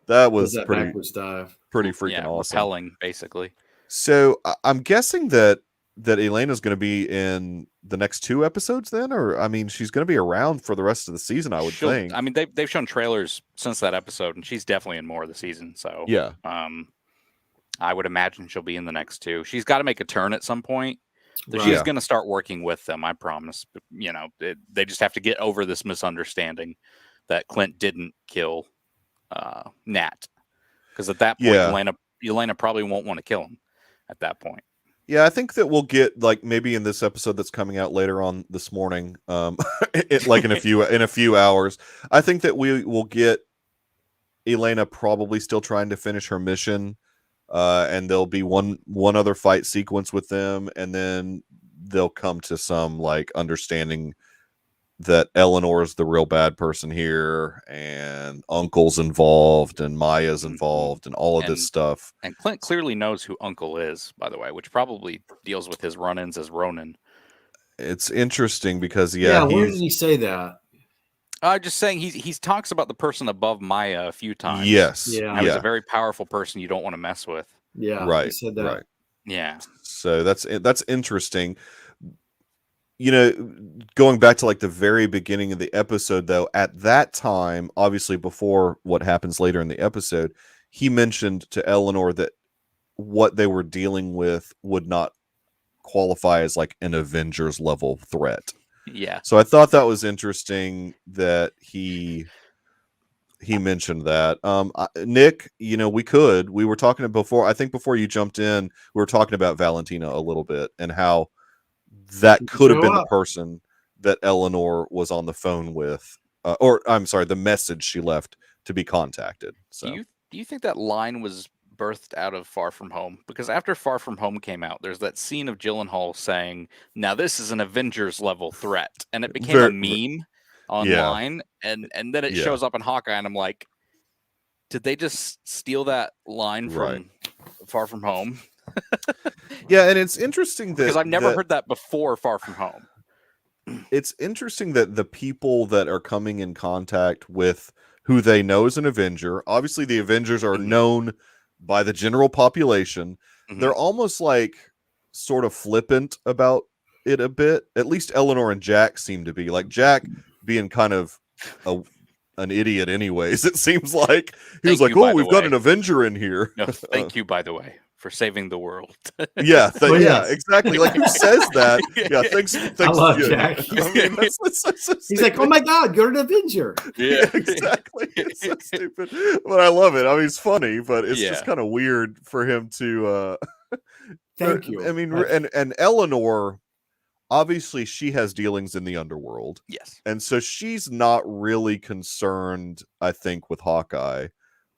That was pretty backwards dive. Pretty freaking awesome. Repelling, basically. So I'm guessing that Elena's going to be in the next 2 episodes then, or I mean, she's going to be around for the rest of the season, I would think. I mean, they've shown trailers since that episode, and she's definitely in more of the season. So yeah, I would imagine she'll be in the next 2. She's got to make a turn at some point. Right. She's going to start working with them, I promise. They just have to get over this misunderstanding that Clint didn't kill Nat, because at that point, Yelena probably won't want to kill him at that point. Yeah, I think that we'll get like maybe in this episode that's coming out later on this morning, like in a few hours. I think that we will get Elena probably still trying to finish her mission and there'll be one other fight sequence with them, and then they'll come to some like understanding that Eleanor is the real bad person here, and Uncle's involved, and Maya's involved, and all of this stuff. And Clint clearly knows who Uncle is, by the way, which probably deals with his run-ins as Ronin. It's interesting because where did he say that? Just saying he talks about the person above Maya a few times. Yes. Yeah. He's a very powerful person you don't want to mess with. Yeah. Right. He said that. Right. Yeah. So that's interesting. You know, going back to like the very beginning of the episode, though, at that time, obviously before what happens later in the episode, he mentioned to Eleanor that what they were dealing with would not qualify as like an Avengers level threat. Yeah. So I thought that was interesting that he mentioned that. Nick, you know, we were talking before, I think before you jumped in, we were talking about Valentina a little bit and how that could have been the person that Eleanor was on the phone with, or I'm sorry, the message she left to be contacted. So do you think that line was birthed out of Far From Home? Because after Far From Home came out, there's that scene of Gyllenhaal saying, "Now this is an Avengers level threat," and it became a meme online, and then it shows up in Hawkeye, and I'm like, did they just steal that line from Far From Home? Yeah, and it's interesting that because I've never heard that before Far From Home. It's interesting that the people that are coming in contact with who they know is an Avenger, obviously the Avengers are known by the general population. They're almost like sort of flippant about it a bit. At least Eleanor and Jack seem to be. Like Jack being kind of an idiot anyways, it seems like. He was like, "Oh, we've got an Avenger in here." No, thank you, by the way, for saving the world. Yeah, exactly. Like, who says that? Yeah, thanks. I love Jack. I mean, that's he's like, "Oh my God, you're an Avenger." Yeah, exactly. It's so stupid, but I love it. I mean, it's funny, but it's just kind of weird for him to. Thank you. I mean, and Eleanor, obviously, she has dealings in the underworld. Yes, and so she's not really concerned, I think, with Hawkeye.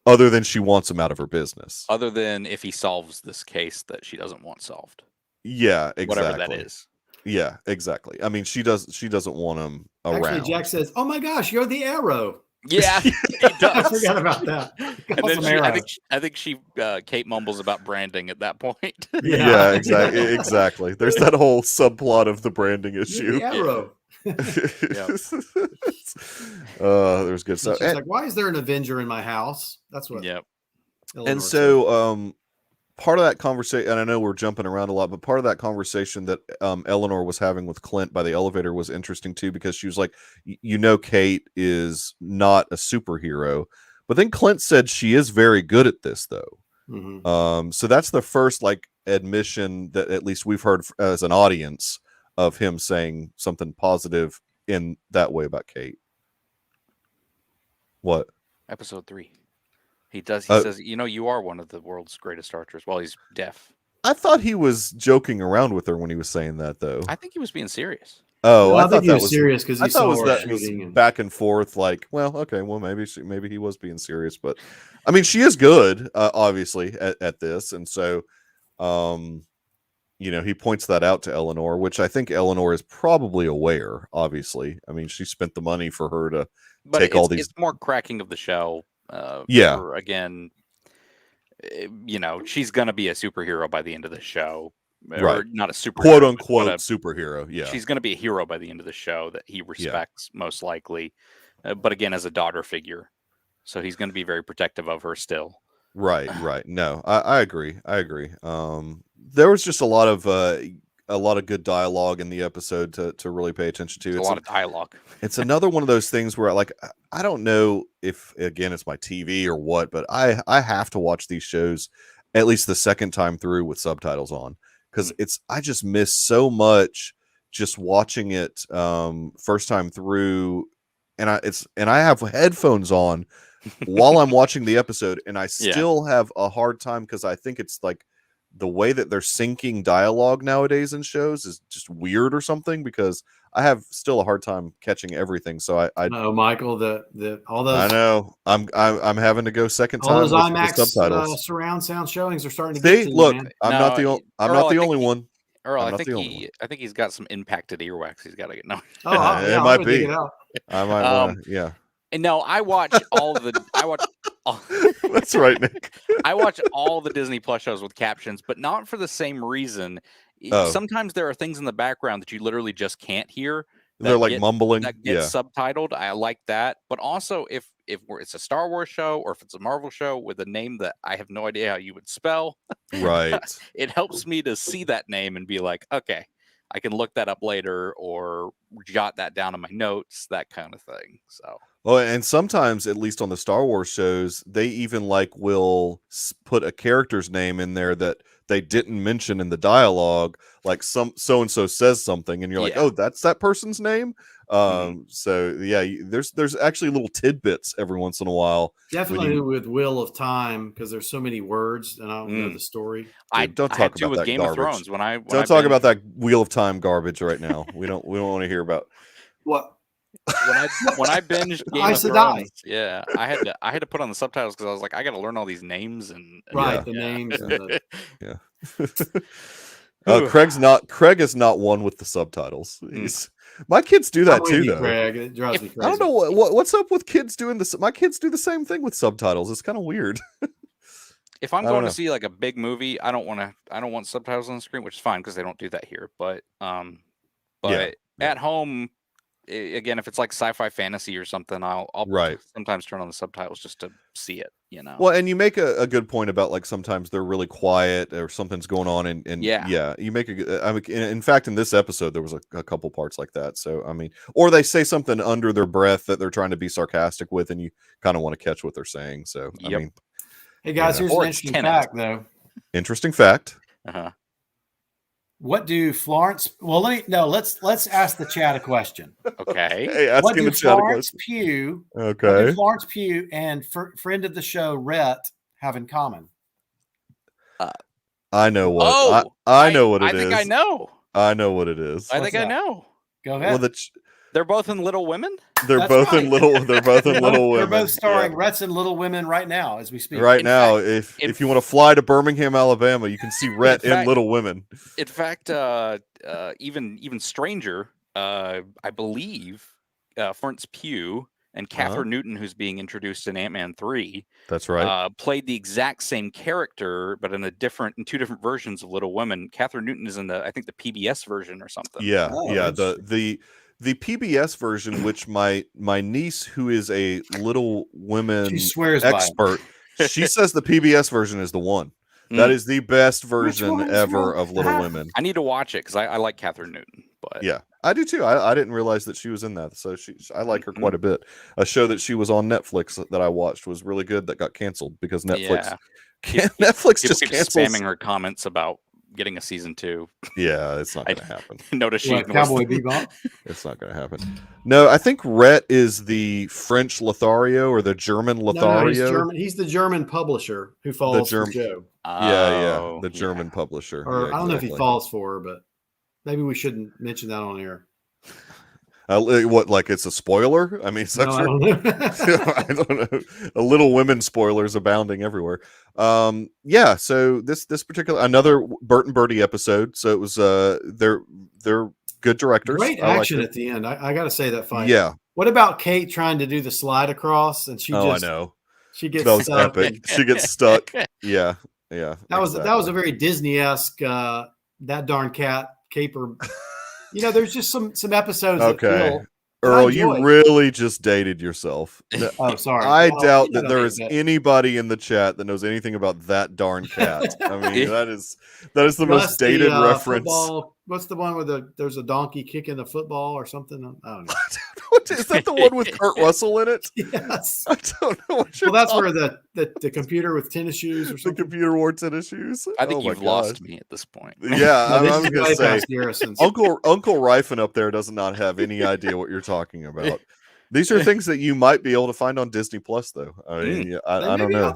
Other than she wants him out of her business. Other than if he solves this case that she doesn't want solved. Yeah, exactly. Whatever that is. Yeah, exactly. I mean, she doesn't want him around. Actually, Jack says, "Oh my gosh, you're the Arrow." Yeah, he does. I forgot about that. And then I think she Kate mumbles about branding at that point. Yeah, exactly. There's that whole subplot of the branding issue. You're the Arrow. There's good stuff. She's like, "Why is there an Avenger in my house?" That's what. Yep. And so, part of that conversation, and I know we're jumping around a lot, but part of that conversation that Eleanor was having with Clint by the elevator was interesting too, because she was like, "You know, Kate is not a superhero," but then Clint said she is very good at this, though. So that's the first like admission that at least we've heard as an audience of him saying something positive in that way about Kate. What? Episode 3. He says, "You know, you are one of the world's greatest archers." While he's deaf. I thought he was joking around with her when he was saying that, though. I think he was being serious. Oh, I think he was serious because he saw her shooting back and forth. Like, well, okay, well, maybe he was being serious, but I mean, she is good, obviously, at this, and so, you know, he points that out to Eleanor, which I think Eleanor is probably aware. Obviously, I mean, she spent the money for her to take all these. It's more cracking of the shell. Again, you know, she's gonna be a superhero by the end of the show, or not a superhero, quote unquote superhero. Yeah, she's gonna be a hero by the end of the show that he respects most likely, but again, as a daughter figure, so he's gonna be very protective of her still. Right. No, I agree. There was just a lot of good dialogue in the episode to really pay attention to. It's a lot of dialogue. It's another one of those things where, like, I don't know if, again, it's my TV or what, but I have to watch these shows at least the second time through with subtitles on, because I just miss so much just watching it first time through, and I have headphones on while I'm watching the episode, and I still have a hard time because I think it's like the way that they're syncing dialogue nowadays in shows is just weird or something, because I have still a hard time catching everything. So I No, Michael, the all those I know I'm having to go second all time those with IMAX the subtitles. surround sound showings are starting to get See, to you, look, man. I'm not the only one. Earl, I'm I not think the only one. I think he's got some impacted earwax. He's got to get no. Oh, It I'm might gonna dig be. it out. I might want to. Yeah, And no, I watch all. that's right, Nick. I watch all the Disney Plus shows with captions, but not for the same reason. Oh. Sometimes there are things in the background that you literally just can't hear. They're like mumbling. That gets subtitled. I like that. But also, if it's a Star Wars show or if it's a Marvel show with a name that I have no idea how you would spell, right, it helps me to see that name and be like, okay, I can look that up later or jot that down in my notes, that kind of thing. So. Well, and sometimes, at least on the Star Wars shows, they even will put a character's name in there that they didn't mention in the dialogue. Like so and so says something, and you're like, "Oh, that's that person's name." So yeah, there's actually little tidbits every once in a while. Definitely with Wheel of Time, because there's so many words, and I don't know the story. Dude, don't talk about that Game garbage. of Thrones when I talk about that Wheel of Time garbage right now. we don't want to hear about what. When I binged Game of Thrones, yeah, I had to put on the subtitles because I was like, I got to learn all these names and the names. And Craig is not one with the subtitles. My kids do that too, though. Craig, it drives me crazy. I don't know what's up with kids doing this. My kids do the same thing with subtitles. It's kind of weird. If I'm going to see like a big movie, I don't want subtitles on the screen, which is fine because they don't do that here. But at home, again, if it's like sci-fi fantasy or something, I'll sometimes turn on the subtitles just to see it, Well, and you make a good point about like sometimes they're really quiet or something's going on, and you make a good. I mean, in fact, in this episode there was a couple parts like that. So I mean, or they say something under their breath that they're trying to be sarcastic with, and you kind of want to catch what they're saying. So I mean, hey guys, here's an interesting fact, though. Interesting fact. What do Florence? Well, let's ask the chat a question. Okay. Hey, what do Florence Pugh? Okay. What do Florence Pugh and friend of the show Rhett have in common? I know what. I know what it is. I think I know. I know what it is. I think I know. Go ahead. Well, they're both in Little Women. They're both in Little Women. They're both starring Rhett's in Little Women right now as we speak. Right now, if you want to fly to Birmingham, Alabama, you can see Rhett in Little Women. In fact, even stranger, I believe Florence Pugh and Catherine Newton, who's being introduced in Ant-Man 3. That's right. Played the exact same character, but in two different versions of Little Women. Catherine Newton is in I think the PBS version or something. Yeah, the PBS version, which my niece, who is a Little Women expert, she says the PBS version is the one. That is the best version ever of Little Women. I need to watch it because I like Catherine Newton. But yeah, I do too. I didn't realize that she was in that, so I like her quite a bit. A show that she was on Netflix that I watched was really good that got canceled because Netflix just canceled. Spamming her comments about getting a season 2. Yeah, it's not going to happen. Notice she Cowboy Bebop. It's not going to happen. No, I think Rhett is the French Lothario or the German Lothario. No, he's the German publisher who falls for Joe. The German publisher. Or I don't know if he falls for her, but maybe we shouldn't mention that on air. What, like it's a spoiler? I mean, I don't know. I don't know. A Little Women spoilers abounding everywhere. Yeah. So this particular another Bert and Birdie episode. So it was they're good directors. Great action at the end. I got to say that fight. Yeah. What about Kate trying to do the slide across and I know. She gets that was stuck. epic. She gets stuck. Yeah. That was a very Disney-esque. That darn cat caper. There's just some episodes. Okay, Earl, you really just dated yourself. Oh, sorry. I doubt that there is anybody in the chat that knows anything about that darn cat. I mean, that is the most dated reference. Football. What's the one where there's a donkey kicking the football or something? I don't know. Is that the one with Kurt Russell in it? Yes. I don't know what you're that's where the computer with tennis shoes or something. The computer wore tennis shoes. I think you've lost me at this point. Yeah, I'm going to say Uncle Ryfin up there does not have any idea what you're talking about. These are things that you might be able to find on Disney Plus, though. I mean, I don't know.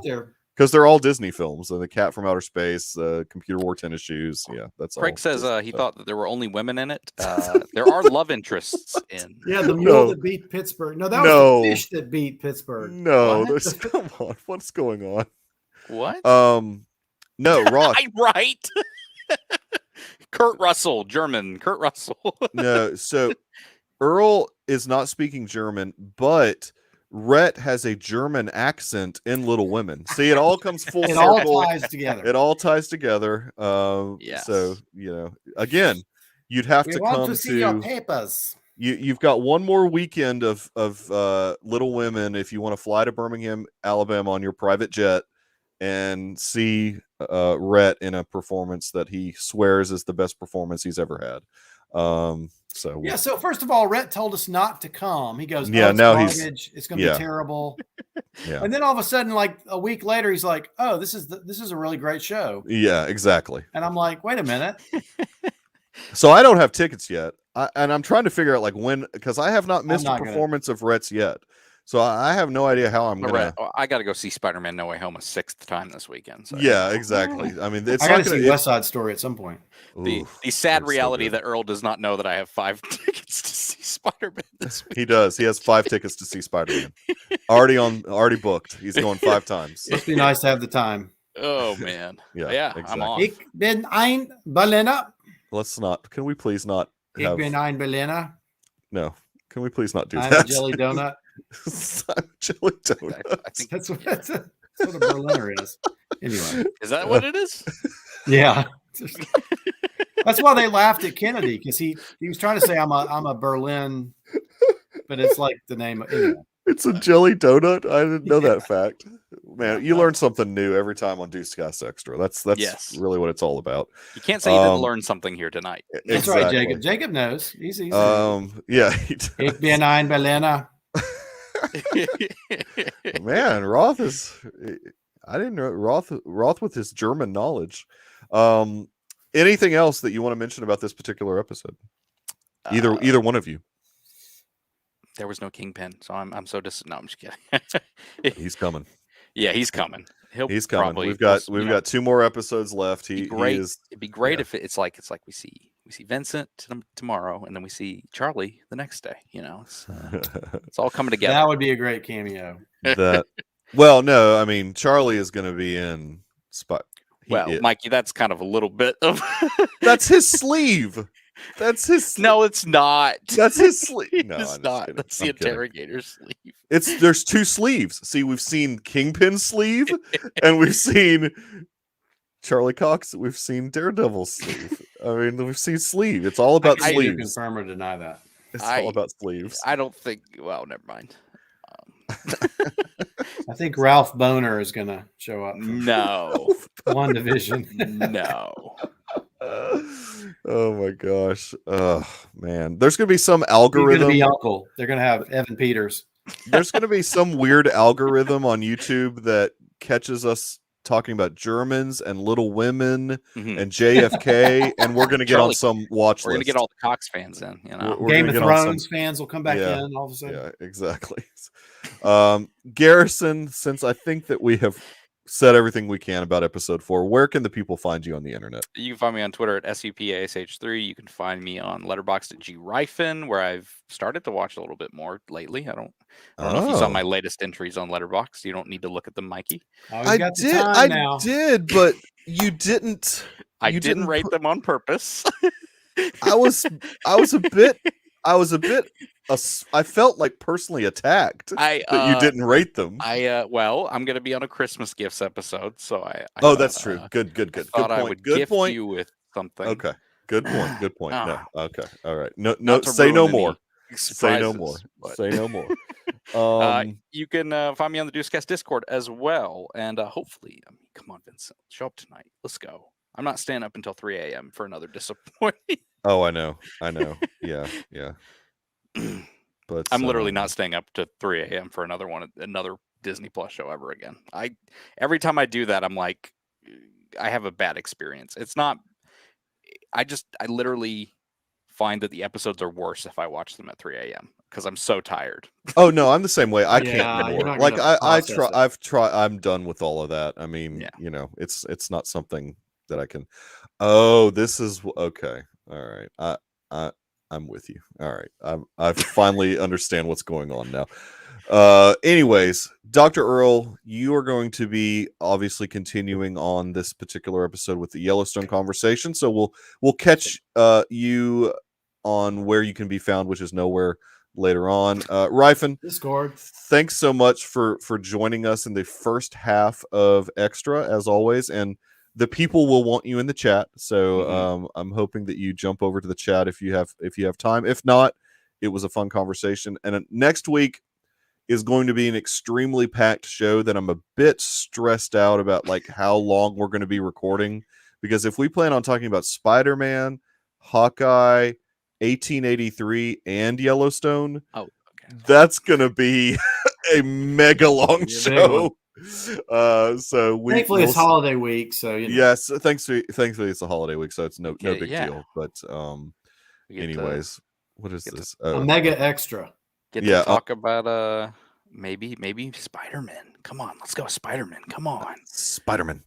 because they're all Disney films. The Cat from Outer Space, Computer Wore Tennis Shoes. Yeah, that's all. Craig says Disney he stuff. thought that there were only women in it. There are love interests in. Yeah, the mule that beat Pittsburgh. No, that was the fish that beat Pittsburgh. No, come on. What's going on? What? No, Roth. Right. Kurt Russell, German. Kurt Russell. No, so Earl is not speaking German, but Rhett has a German accent in Little Women. See, it all comes full circle. All ties together. It all ties together. Yes. So, again, you'd have to come to see your papers. You've got one more weekend of Little Women if you want to fly to Birmingham, Alabama on your private jet and see Rhett in a performance that he swears is the best performance he's ever had. So first of all, Rhett told us not to come. He goes, now garbage. It's going to be terrible. Yeah. And then all of a sudden, like a week later, he's like, "Oh, this is a really great show." Yeah, exactly. And I'm like, "Wait a minute." So I don't have tickets yet, and I'm trying to figure out like when, because I have not missed a performance of Rhett's yet. So I have no idea how I'm gonna. I got to go see Spider-Man: No Way Home a 6th time this weekend. So yeah, exactly. I mean, it's I got to see West Side Story at some point. The sad reality that Earl does not know that I have 5 tickets to see Spider-Man this week. He does. He has 5 tickets to see Spider-Man. Already booked. He's going 5 times. Must be nice to have the time. Oh man. Yeah, exactly. I'm off. Ich bin ein Berliner. Let's not. Can we please not? Ich bin ein Berliner. No. Can we please not do I'm that? a jelly donut. I'm a jelly donut. I think that's what a Berliner is. Anyway, is that what it is? Yeah. That's why they laughed at Kennedy, because he was trying to say I'm a Berlin, but it's like the name. Anyway. It's a jelly donut. I didn't know that fact. Man, you learn something new every time on Deucecast Extra. That's really what it's all about. You can't say you didn't learn something here tonight. That's right, Jacob. Jacob knows. He's yeah. Ich bin ein Berliner. Man, Roth is. I didn't know Roth with his German knowledge. Anything else that you want to mention about this particular episode? Either one of you. There was no Kingpin, so I'm so no, I'm just kidding. He's coming. Yeah, he's coming. He's coming. We've got 2 more episodes left. It'd be great if it's like we see Vincent tomorrow, and then we see Charlie the next day. It's all coming together. That would be a great cameo. Well, no, I mean Charlie is going to be in Spot. Mikey, that's kind of a little bit of. That's his sleeve. That's his. No, it's not. That's his sleeve. No, it's not. That's the interrogator's sleeve. There's 2 sleeves. See, we've seen Kingpin's sleeve, and we've seen Charlie Cox. We've seen Daredevil's sleeve. I mean, we've seen sleeve. It's all about sleeves. You confirm or deny that? It's all about sleeves. I don't think. Well, never mind. I think Ralph Boner is going to show up. No. WandaVision. No. Oh my gosh. Oh man. There's gonna be some algorithm. He's gonna be Uncle. They're gonna have Evan Peters. There's gonna be some weird algorithm on YouTube that catches us talking about Germans and Little Women and JFK, and we're gonna get on some watch list. We're gonna get all the Cox fans in. We're Game of Thrones fans will come back in all of a sudden. Yeah, exactly. Garrison, since I think that we have said everything we can about episode 4, where can the people find you on the internet? You can find me on Twitter at SUPASH3. You can find me on Letterboxd at GRifen, where I've started to watch a little bit more lately. I don't know if you saw my latest entries on Letterboxd. You don't need to look at them, Mikey. I did, but you didn't. I didn't rate them on purpose. I was a bit. I felt like personally attacked that you didn't rate them. I'm going to be on a Christmas gifts episode, so that's true. Good. Thought I would gift you with something. Okay. Good point. No. Okay. All right. No. Say no more. Say no more. Say no more. You can find me on the Deucecast Discord as well, and hopefully, come on, Vincent, show up tonight. Let's go. I'm not staying up until 3 a.m. for another disappointment. Oh, I know. Yeah. But I'm literally not staying up to 3 a.m. for another Disney Plus show ever again. Every time I do that, I'm like, I have a bad experience. It's not. I literally find that the episodes are worse if I watch them at 3 a.m. because I'm so tired. Oh no, I'm the same way. I Yeah, can't you're anymore. not Like gonna I process try. it. I've tried. I'm done with all of that. I mean, Yeah. you know, it's not something that I can. Oh, this is okay. All right. I'm with you. All right. I finally understand what's going on now. Anyways, Dr. Earl, you are going to be obviously continuing on this particular episode with the Yellowstone conversation. So we'll catch you on where you can be found, which is nowhere later on. Ryfin, Discord. thanks so much for joining us in the first half of Extra, as always, and the people will want you in the chat. So I'm hoping that you jump over to the chat if you have time. If not, it was a fun conversation. And next week is going to be an extremely packed show that I'm a bit stressed out about, like how long we're going to be recording, because if we plan on talking about Spider-Man, Hawkeye, 1883, and Yellowstone, that's going to be a mega long show. So thankfully it's holiday week, so yes, thankfully it's a holiday week, so it's no big deal. But anyways, what is this? A mega extra. Get to talk about maybe Spider-Man. Come on, let's go Spider-Man. Come on, Spider-Man.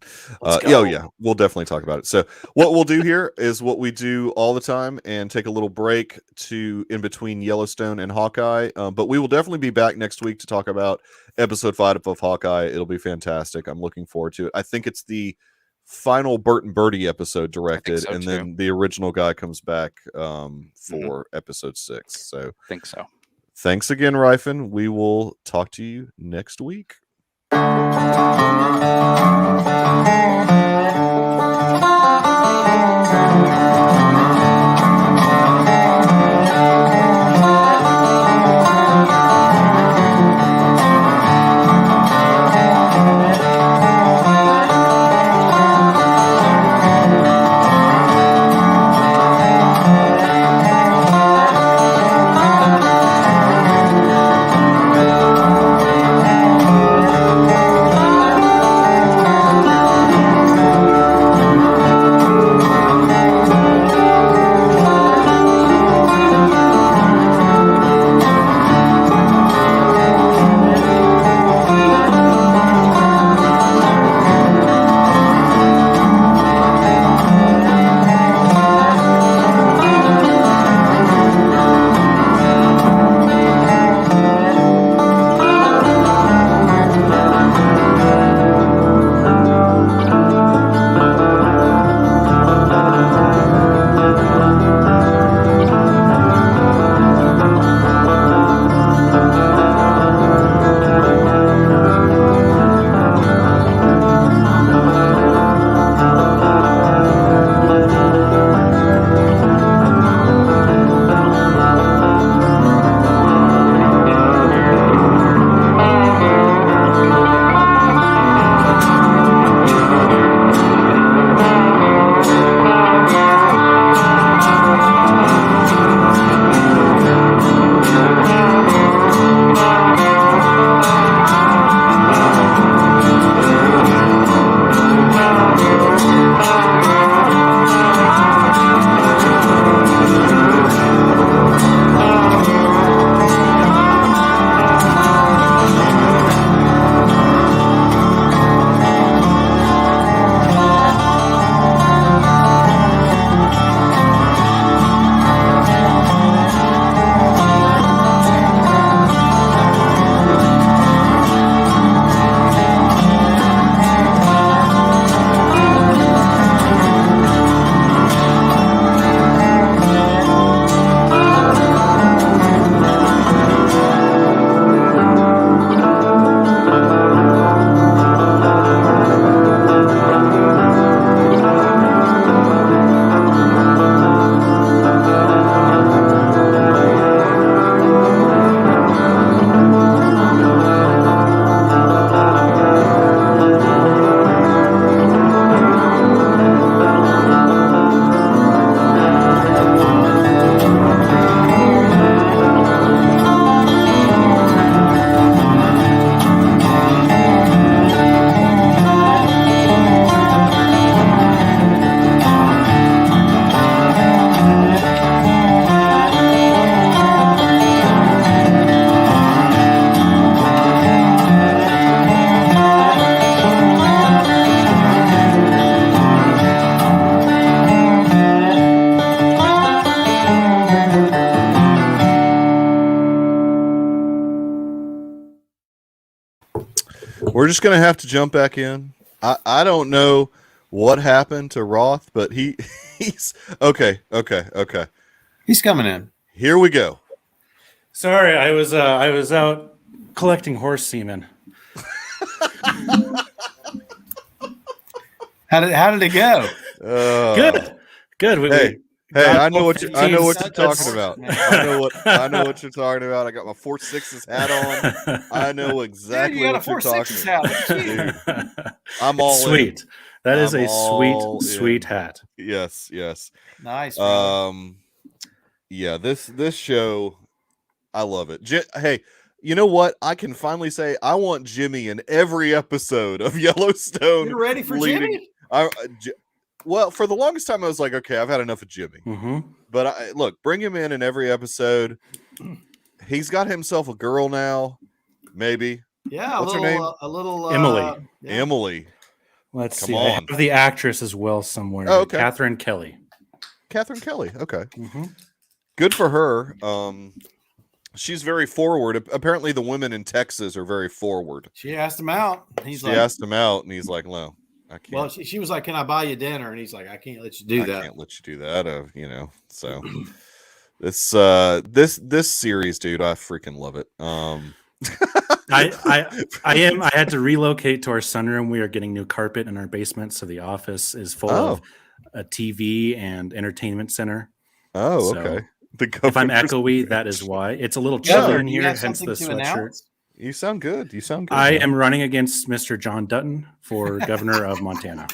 Yeah, we'll definitely talk about it. So what we'll do here is what we do all the time, and take a little break in between Yellowstone and Hawkeye. But we will definitely be back next week to talk about episode 5 of Hawkeye. It'll be fantastic. I'm looking forward to it. I think it's the final Bert and Birdie episode directed, and then the original guy comes back for episode 6. So I think so. Thanks again, Ryfin. We will talk to you next week. We're just gonna have to jump back in. I don't know what happened to Roth, but he's okay. He's coming in. Here we go. Sorry, I was out collecting horse semen. How did it go? Good. Hey, I know what you're talking Let's- about. I know what you're talking about. I got my 4-6's hat on. I know exactly Dude, you what got a you're talking 4-6's about. hat. Look at you. Dude, I'm all sweet. That is I'm a all sweet in. hat. in. Yes. Nice. Brother. Yeah. This show, I love it. Hey, you know what? I can finally say I want Jimmy in every episode of Yellowstone. You're ready for Jimmy? Well, for the longest time, I was like, okay, I've had enough of Jimmy. Mm-hmm. But look, bring him in every episode. He's got himself a girl now, maybe. Yeah, What's her name? A little Emily. Yeah. Emily. Let's Come see. on. I have the actress as well somewhere. Oh, okay. Catherine Kelly. Catherine Kelly. Okay. Mm-hmm. Good for her. She's very forward. Apparently, the women in Texas are very forward. She asked him out. She asked him out, and he's like, "No, I can't." Well, she was like, "Can I buy you dinner?" And he's like, "I can't let you do that. I can't let you do that." So this series, dude, I freaking love it. I had to relocate to our sunroom. We are getting new carpet in our basement, so the office is full of a TV and entertainment center. Oh, So, okay. If I'm echoey, that is why. It's a little chilly in here, hence the sweatshirt. You sound good. I am running against Mr. John Dutton for governor of Montana.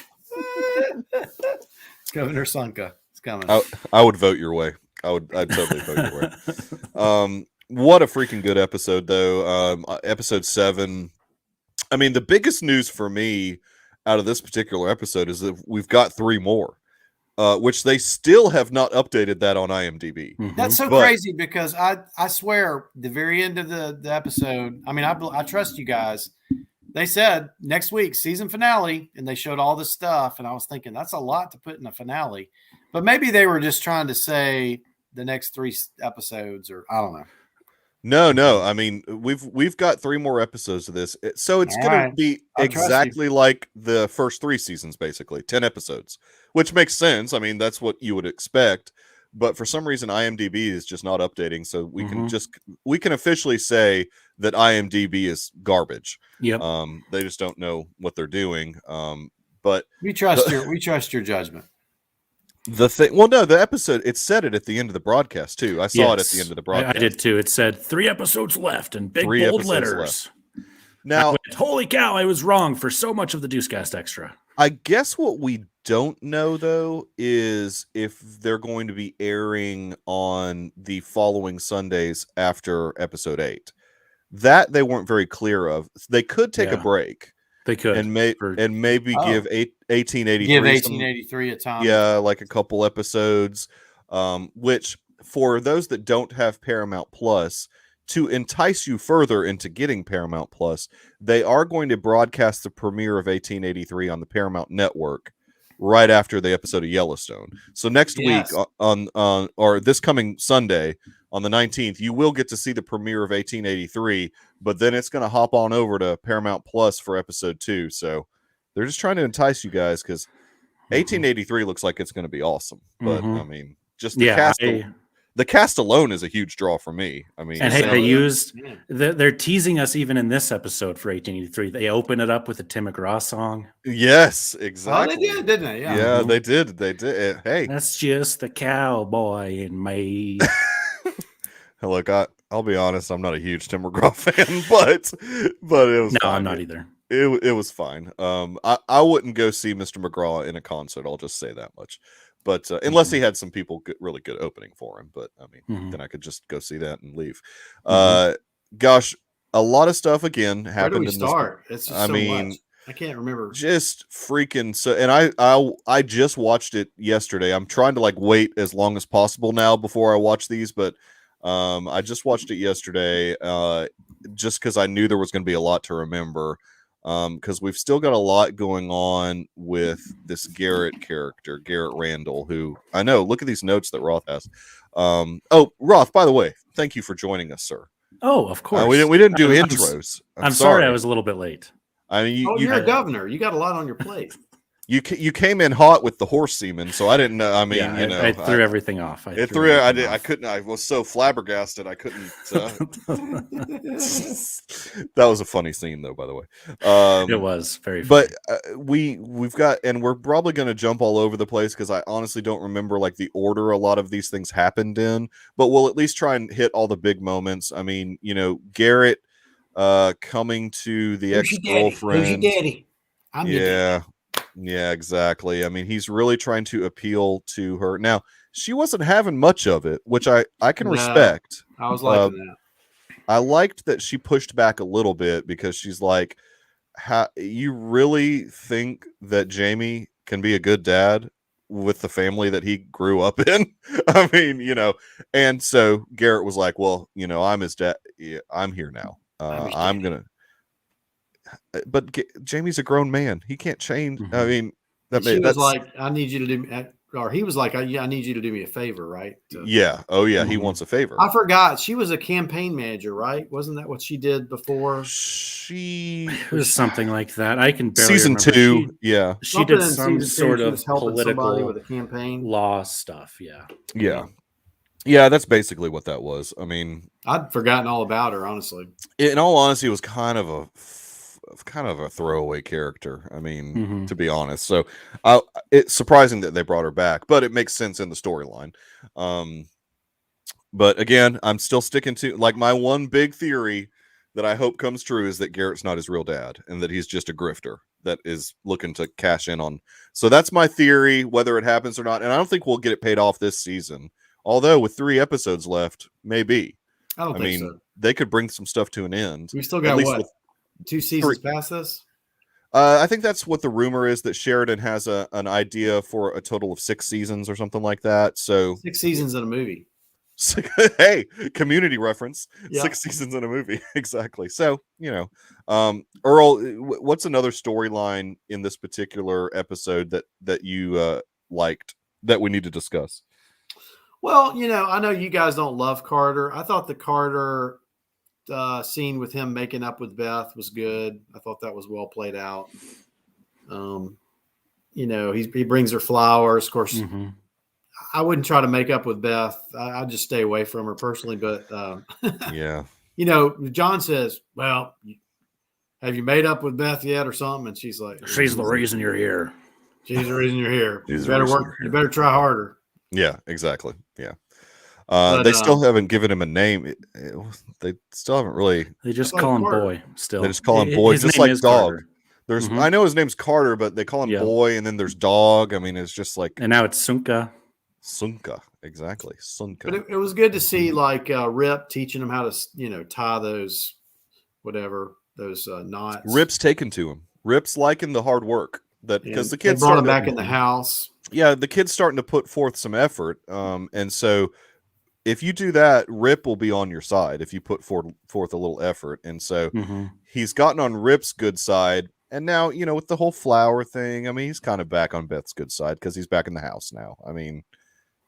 Governor Sunka is coming. I would vote your way. I'd totally vote your way. What a freaking good episode, though. Episode 7. I mean, the biggest news for me out of this particular episode is that we've got 3 more. Which they still have not updated that on IMDb. Mm-hmm. That's so crazy because I swear the very end of the episode, I mean, I trust you guys. They said next week, season finale, and they showed all this stuff. And I was thinking that's a lot to put in a finale, but maybe they were just trying to say the next 3 episodes, or I don't know. No. I mean, we've got 3 more episodes of this, so it's going to be exactly like the first 3 seasons, basically 10 episodes, which makes sense. I mean, that's what you would expect. But for some reason, IMDb is just not updating, so we can officially say that IMDb is garbage. Yep. They just don't know what they're doing. But we trust your judgment. The episode, it said it at the end of the broadcast too. I saw it at the end of the broadcast. I did too. It said 3 episodes left in big bold letters. Now, holy cow, I was wrong for so much of the Deucecast Extra. I guess what we don't know though is if they're going to be airing on the following Sundays after episode 8. That they weren't very clear of. They could take a break. They could and maybe give 1883 give 1883 a time. Yeah, like a couple episodes. Which for those that don't have Paramount Plus, to entice you further into getting Paramount Plus, they are going to broadcast the premiere of 1883 on the Paramount Network right after the episode of Yellowstone. So next week on or this coming Sunday on the 19th, you will get to see the premiere of 1883, but then it's going to hop on over to Paramount Plus for episode 2. So they're just trying to entice you guys because 1883 looks like it's going to be awesome. But I mean, just the cast. The cast alone is a huge draw for me. I mean, and hey, they're teasing us even in this episode for 1883. They open it up with a Tim McGraw song. Yes, exactly. Oh, they did, didn't they? Yeah, they did. They did. Hey, that's just the cowboy in me. Look, I'll be honest. I'm not a huge Tim McGraw fan, but it was. No, fine. I'm not either. It was fine. I wouldn't go see Mr. McGraw in a concert. I'll just say that much. But unless he had some people really good opening for him, but I mean, then I could just go see that and leave. Gosh, a lot of stuff again happened. Where do we start? It's just much. I can't remember. Just freaking so. And I just watched it yesterday. I'm trying to wait as long as possible now before I watch these, but I just watched it yesterday. Just because I knew there was going to be a lot to remember. Because we've still got a lot going on with this Garrett character, Garrett Randall, who I know. Look at these notes that Roth has. Roth, by the way, thank you for joining us, sir. Oh, of course. We didn't do intros. I'm sorry I was a little bit late. I mean, you're a governor. You got a lot on your plate. You came in hot with the horse semen, so I didn't know. I mean, I threw everything off. I couldn't. I was so flabbergasted. I couldn't. That was a funny scene, though. By the way, it was very funny. But we've got, and we're probably going to jump all over the place because I honestly don't remember like the order a lot of these things happened in. But we'll at least try and hit all the big moments. I mean, Garrett coming to the ex-girlfriend. Who's your daddy? I'm your daddy. Yeah, exactly. I mean, he's really trying to appeal to her. Now, she wasn't having much of it, which I can respect. I was liking that. I liked that she pushed back a little bit because she's like, you really think that Jamie can be a good dad with the family that he grew up in? I mean, and so Garrett was like, well, I'm his dad. Yeah, I'm here now. I'm going to. But Jamie's a grown man. He can't change. I mean, was like, I need you to do, or he was like, I need you to do me a favor, right? Yeah. Oh, yeah. He wants a favor. I forgot. She was a campaign manager, right? Wasn't that what she did before? It was something like that. I can barely season remember. 2. She did some sort of political with a campaign law stuff. Yeah. That's basically what that was. I mean, I'd forgotten all about her, honestly. In all honesty, it was kind of a throwaway character. I mean, to be honest. So it's surprising that they brought her back, but it makes sense in the storyline. But again, I'm still sticking to like my one big theory that I hope comes true is that Garrett's not his real dad and that he's just a grifter that is looking to cash in on. So that's my theory, whether it happens or not. And I don't think we'll get it paid off this season. Although with 3 episodes left, maybe. I mean, so. They could bring some stuff to an end. We still got what? 2 seasons past this? I think that's what the rumor is, that Sheridan has an idea for a total of 6 seasons or something like that. So 6 seasons in a movie. Hey, community reference. Yeah. 6 seasons in a movie. Exactly. So, Earl, what's another storyline in this particular episode that you liked that we need to discuss? Well, I know you guys don't love Carter. I thought the Carter scene with him making up with Beth was good. I thought that was well played out. He brings her flowers. Of course, I wouldn't try to make up with Beth. I'd just stay away from her personally. But yeah, John says, "Well, have you made up with Beth yet, or something?" And she's like, "She's the reason you're here. She's the reason you're here. You better work. You better try harder." Yeah, exactly. Yeah. They still haven't given him a name. They still haven't really. They just call him Boy. Still, they just call him Boy, just like Dog. Carter. There's, I know his name's Carter, but they call him Boy, and then there's Dog. I mean, it's just like. And now it's Sunka. Sunka, exactly. Sunka. But it was good to see like Rip teaching him how to, tie those, those knots. Rip's taken to him. Rip's liking the hard work because the kids brought him back in the house. Yeah, the kid's starting to put forth some effort, and so. If you do that, Rip will be on your side if you put forth a little effort. And so he's gotten on Rip's good side. And now, with the whole flower thing, I mean, he's kind of back on Beth's good side because he's back in the house now. I mean,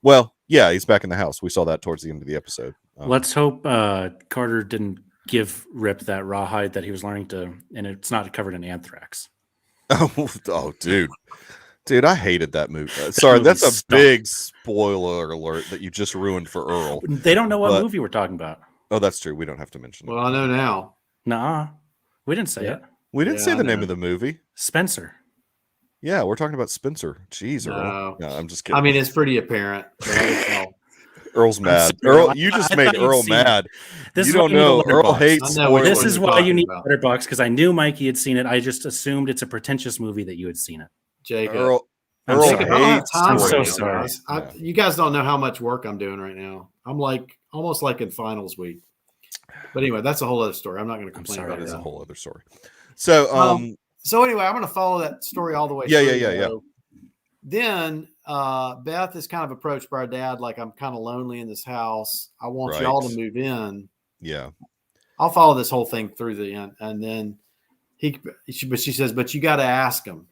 well, yeah, he's back in the house. We saw that towards the end of the episode. Let's hope Carter didn't give Rip that rawhide that he was learning to, and it's not covered in anthrax. Oh, dude. Dude, I hated that movie. Sorry, that's a big spoiler alert that you just ruined for Earl. They don't know what movie we're talking about. Oh, that's true. We don't have to mention it. Well, I know now. Nah, we didn't say it. We didn't say the name of the movie. Spencer. Yeah, we're talking about Spencer. Jeez, Earl. No, I'm just kidding. I mean, it's pretty apparent. Earl's mad. Earl, you just made Earl mad. You don't know. Earl hates spoilers. This is why you need Letterboxd, because I knew Mikey had seen it. I just assumed it's a pretentious movie that you had seen it. Jacob. Earl hates I'm so sorry. You guys don't know how much work I'm doing right now. I'm almost like in finals week. But anyway, that's a whole other story. I'm not going to complain about it. It's a whole other story. So, so anyway, I'm going to follow that story all the way. Yeah. Then Beth is kind of approached by her dad, like, I'm kind of lonely in this house. I want y'all to move in. Yeah. I'll follow this whole thing through the end. And then she says, but you got to ask him.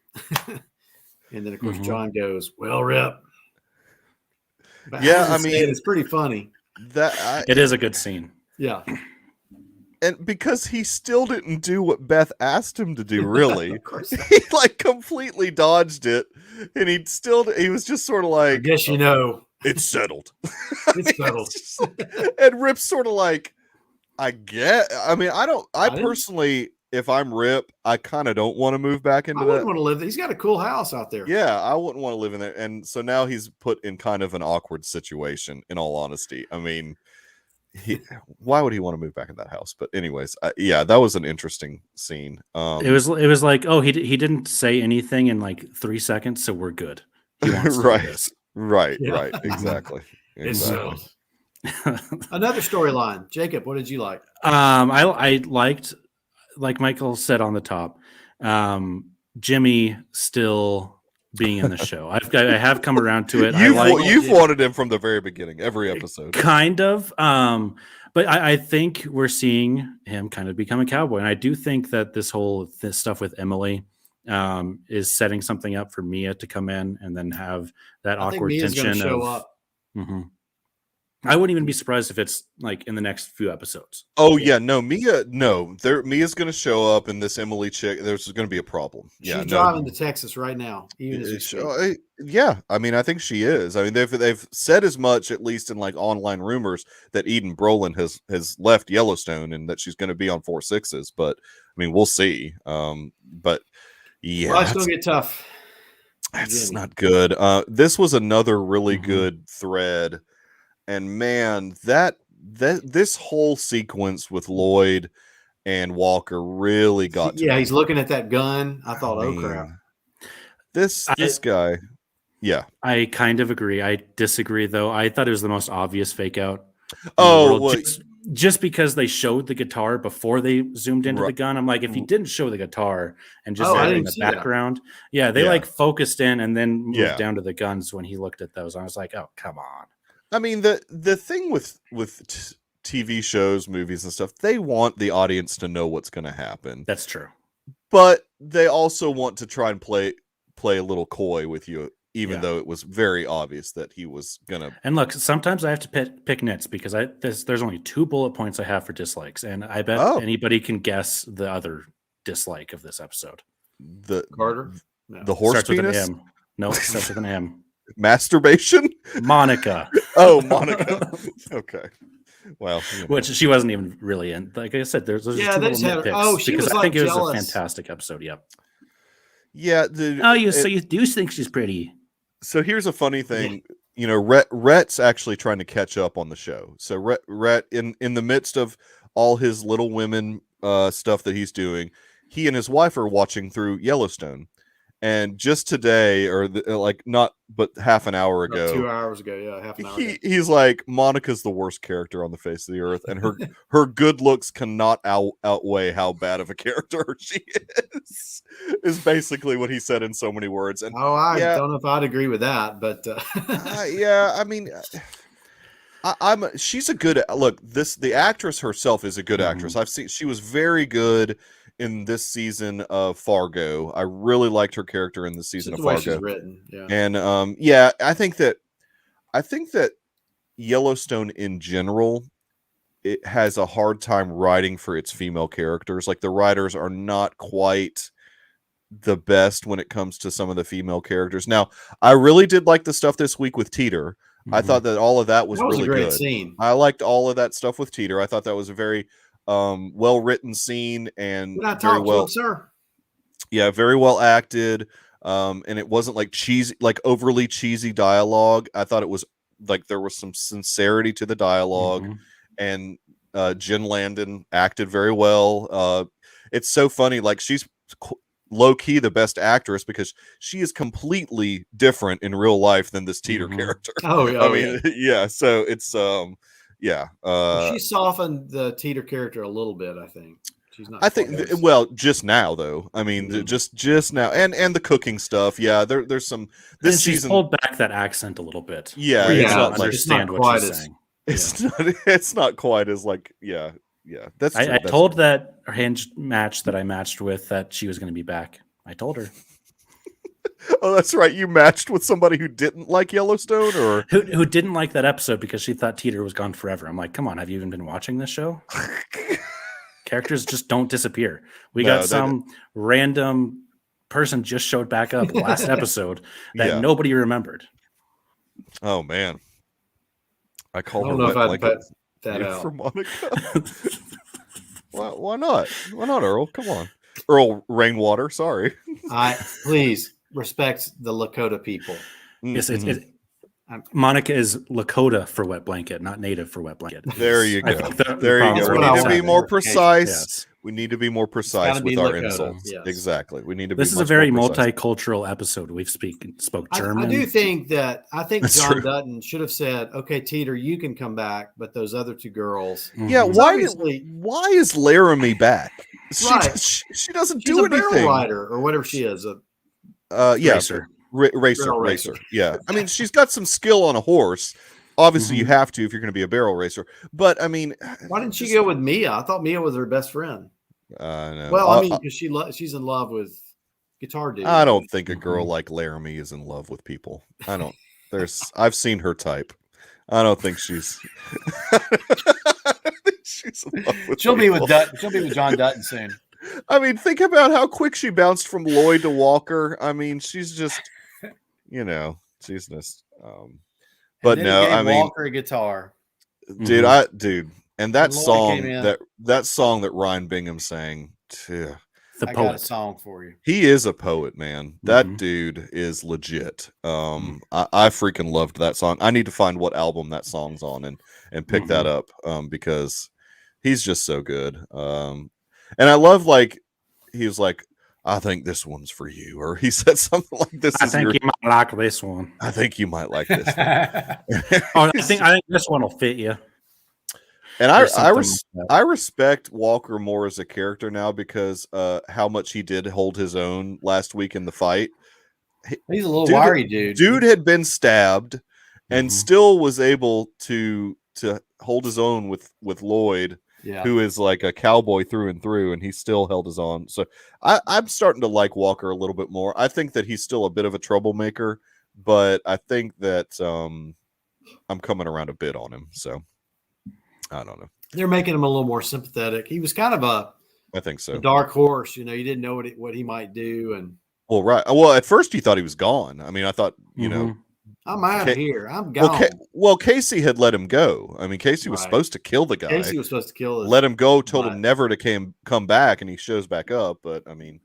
And then, of course, John goes, well, Rip. But yeah, I mean, it's pretty funny. It is a good scene. Yeah. And because he still didn't do what Beth asked him to do, really. Of course not. He like completely dodged it, and he was just sort of I like, guess you know. it's settled. It's settled. It's just and Rip's sort of like, I personally, if I'm Rip, I kind of don't want to move back into I that. wouldn't want to live there. He's got a cool house out there. Yeah, I wouldn't want to live in there. And so now he's put in kind of an awkward situation, in all honesty. I mean, why would he want to move back in that house? But anyways, yeah, that was an interesting scene. It was like, oh, he didn't say anything in like 3 seconds, so we're good. He wants to do this. Right, Yeah. right, exactly. It's Exactly. Another storyline. Jacob, what did you like? I liked, like Michael said on the top, Jimmy still being in the show. I have come around to it. You've wanted him from the very beginning, every episode. Kind of. But I think we're seeing him kind of become a cowboy. And I do think that this stuff with Emily is setting something up for Mia to come in and then have that awkward tension show up. Mm-hmm. I wouldn't even be surprised if it's like in the next few episodes. Oh yeah, no, Mia's going to show up, and this Emily chick, there's going to be a problem. Yeah, She's driving to Texas right now. Yeah, I mean, I think she is. I mean, they've said as much, at least in like online rumors, that Eden Brolin has left Yellowstone and that she's going to be on 4/6s. But I mean, we'll see. But yeah, well, it's going to get tough. That's not good. This was another really good thread. And man, this whole sequence with Lloyd and Walker really got to me. He's looking at that gun. I thought, oh crap. This guy. Yeah. I kind of agree. I disagree though. I thought it was the most obvious fake out. Just because they showed the guitar before they zoomed into the gun. I'm like, if he didn't show the guitar and just had it in the background, they focused in and then moved down to the guns when he looked at those. I was like, oh, come on. I mean, the thing with TV shows, movies, and stuff, they want the audience to know what's going to happen. That's true. But they also want to try and play a little coy with you, even though it was very obvious that he was going to. And look, sometimes I have to pick nits because there's only 2 bullet points I have for dislikes, and I bet anybody can guess the other dislike of this episode. The Carter? No. The horse starts penis? With an M. No, it starts with an M. Masturbation? Monica. Oh, Monica. Okay. Well, which she wasn't even really in. Like I said, there's just 2 little nitpicks. Oh, she was I think jealous. It was a fantastic episode. Yep. Yeah. So you do think she's pretty? So here's a funny thing. You know, Rhett's actually trying to catch up on the show. So Rhett in the midst of all his Little Women stuff that he's doing, he and his wife are watching through Yellowstone. And just today, not but half an hour ago, 2 hours ago, half an hour ago. He's like, Monica's the worst character on the face of the earth, and her good looks cannot outweigh how bad of a character she is basically what he said in so many words. And I don't know if I'd agree with that, but I mean, she's a good look. The actress herself is a good actress. I've seen she was very good in this season of Fargo. I really liked her character in this season of Fargo. She's written, and I think that Yellowstone in general, it has a hard time writing for its female characters. Like the writers are not quite the best when it comes to some of the female characters. Now, I really did like the stuff this week with Teeter. I thought that all of that was really a great good. Scene. I liked all of that stuff with Teeter. I thought that was a very well-written scene and very well, sir. Yeah, very well acted. And it wasn't like cheesy, like overly cheesy dialogue. I thought it was like there was some sincerity to the dialogue, and Jen Landon acted very well. It's so funny, like she's low-key the best actress because she is completely different in real life than this Teeter character. I mean, so it's she softened the Teeter character a little bit. I think she's not. I think just now though. I mean, just now, and the cooking stuff. Yeah, there's some. This season pulled back that accent a little bit. Yeah, it's not understand what she's saying. It's not quite as like That's true. I told that Hinge match that I matched with that she was going to be back. I told her. Oh, that's right. You matched with somebody who didn't like Yellowstone, or who didn't like that episode because she thought Teeter was gone forever. I'm like, come on, have you even been watching this show? Characters just don't disappear. We No, got some random person just showed back up last episode that nobody remembered. Oh man, I I call her don't know wet if I'd blanket bet that out. for Monica. Why not? Why not, Earl? Come on, Earl Rainwater. Sorry. Please respect the Lakota people. Yes, Monica is Lakota for wet blanket, not native for wet blanket. There you go. There you go. We need to be more precise. Yes. We need to be more precise with our insults. Yes. Exactly. We need to be. This is a very multicultural episode. We've spoke German. I think John Dutton should have said, "Okay, Teeter, you can come back, but those other two girls." Yeah. Why is Laramie back? She doesn't do anything. She's a barrel rider or whatever she is. Racer. Racer. Yeah. I mean, she's got some skill on a horse. Obviously, you have to if you're going to be a barrel racer. But I mean, why didn't she go with Mia? I thought Mia was her best friend. No. Well, I mean, because she's in love with Guitar Dude. I don't think a girl like Laramie is in love with people. I don't. I've seen her type. I don't think she's. She's in love with She'll be with Dutton. She'll be with John Dutton soon. I mean, think about how quick she bounced from Lloyd to Walker. I mean, she's just, she's just. But no, I mean, Walker a guitar, dude, and that song that Ryan Bingham sang, I got a song for you. He is a poet, man. That dude is legit. I freaking loved that song. I need to find what album that song's on and pick that up because he's just so good. And I love he was like, I think this one's for you, or he said something like this. I think you might like this one. I think you might like this one. I think this one will fit you. And I respect Walker more as a character now because how much he did hold his own last week in the fight. He's a little wiry dude. Dude had been stabbed and still was able to hold his own with Lloyd. Yeah. Who is like a cowboy through and through, and he still held his own. So I'm starting to like Walker a little bit more. I think that he's still a bit of a troublemaker, but I think that I'm coming around a bit on him. So I don't know. They're making him a little more sympathetic. He was kind of I think so. A dark horse. You didn't know what he might do. And well, at first you thought he was gone. I mean, I thought I'm out of here. I'm gone. Well, Casey had let him go. I mean, Casey was supposed to kill the guy. Casey was supposed to kill him. Let him go, told him never to come back, and he shows back up. But I mean,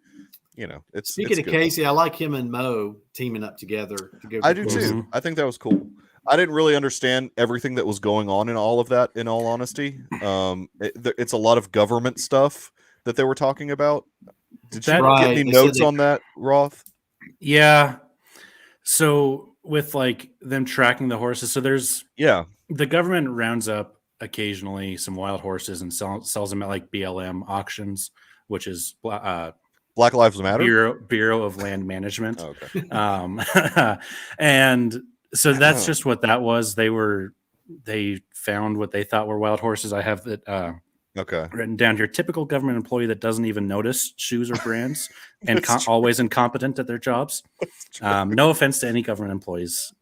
it's Speaking of Casey, I like him and Mo teaming up together. I do too. I think that was cool. I didn't really understand everything that was going on in all of that, in all honesty. It's a lot of government stuff that they were talking about. Did you get any notes on that, Roth? Yeah. So with them tracking the horses, so there's the government rounds up occasionally some wild horses and sells them at BLM auctions, which is Black Lives Matter Bureau of Land Management. Oh, okay. And so that's just what that was. They found what they thought were wild horses. I have that written down here. Typical government employee that doesn't even notice shoes or brands and always incompetent at their jobs. No offense to any government employees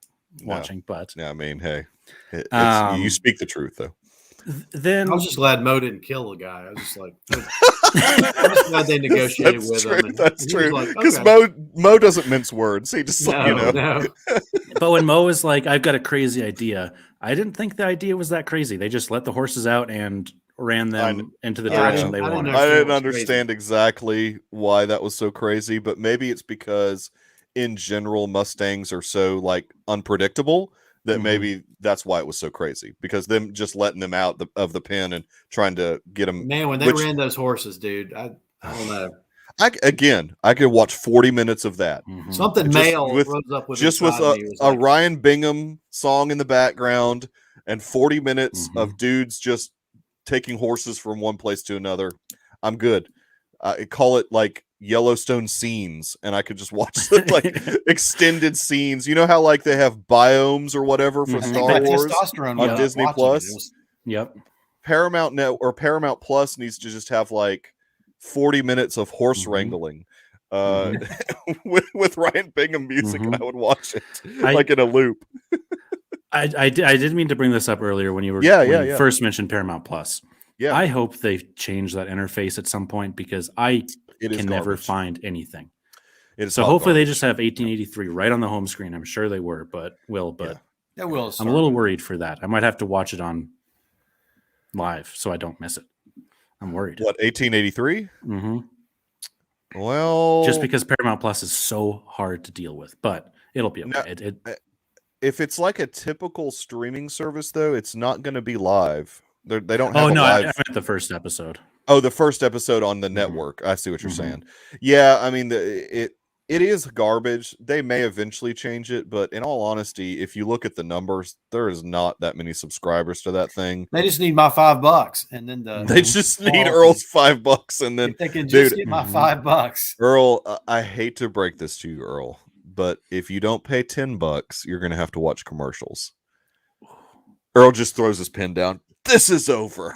watching, but I mean, hey, you speak the truth though. Then I was just glad Mo didn't kill the guy. I was just like, I'm just glad they negotiated with him. That's true. Because Mo doesn't mince words. He just no. But when Mo is like, I've got a crazy idea, I didn't think the idea was that crazy. They just let the horses out and ran them into the direction they wanted. I didn't understand exactly why that was so crazy, but maybe it's because in general Mustangs are so unpredictable that maybe that's why it was so crazy, because them just letting them out of the pen and trying to get them. Man, when they ran those horses, dude, I don't know. I could watch 40 minutes of that. Something male rose up with a Ryan Bingham song in the background and 40 minutes of dudes just taking horses from one place to another. I'm good. I call it Yellowstone scenes, and I could just watch extended scenes. You know how they have biomes or whatever for Star Wars on Disney Plus. Yep. Paramount Plus needs to just have 40 minutes of horse wrangling with Ryan Bingham music, and I would watch it in a loop. I didn't mean to bring this up earlier when you were first mentioned Paramount Plus. Yeah, I hope they change that interface at some point because I it is can never garbage. find anything. It is So hot hopefully they garbage. just have 1883 right on the home screen. I'm sure they were, but That will I'm start. a little worried for that. I might have to watch it on live so I don't miss it. I'm worried. What, 1883? Mm-hmm. Well, Just because Paramount Plus is so hard to deal with, but it'll be okay. No, if it's like a typical streaming service, though, it's not going to be live. They don't have I live. meant the first episode. Oh, the first episode on the Mhm. network. I see what you're Mhm. saying. Yeah, I mean, it is garbage. They may eventually change it, but in all honesty, if you look at the numbers, there is not that many subscribers to that thing. They just need my $5, and then They just need Earl's $5, and then if they can just dude, get my Mhm. $5. Earl, I hate to break this to you, Earl, but if you don't pay $10, you're gonna have to watch commercials. Earl just throws his pen down. This is over.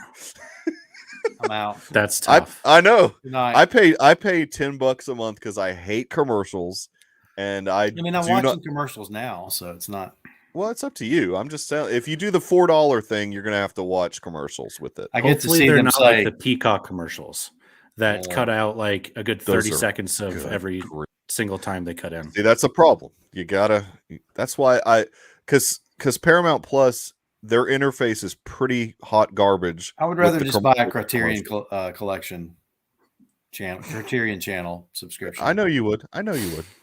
I'm out. That's tough. I know. Good night. I pay $10 a month because I hate commercials, and I'm watching commercials now, so it's not. Well, it's up to you. I'm just saying, if you do the $4 thing, you're gonna have to watch commercials with it. I get Hopefully to see they're them not say, like the Peacock commercials that cut out like a good 30 Those are seconds of good every grief. single time they cut in. See, that's a problem. You gotta. That's why because Paramount Plus, their interface is pretty hot garbage. I would rather just buy a Criterion collection channel, Criterion channel subscription. I know you would.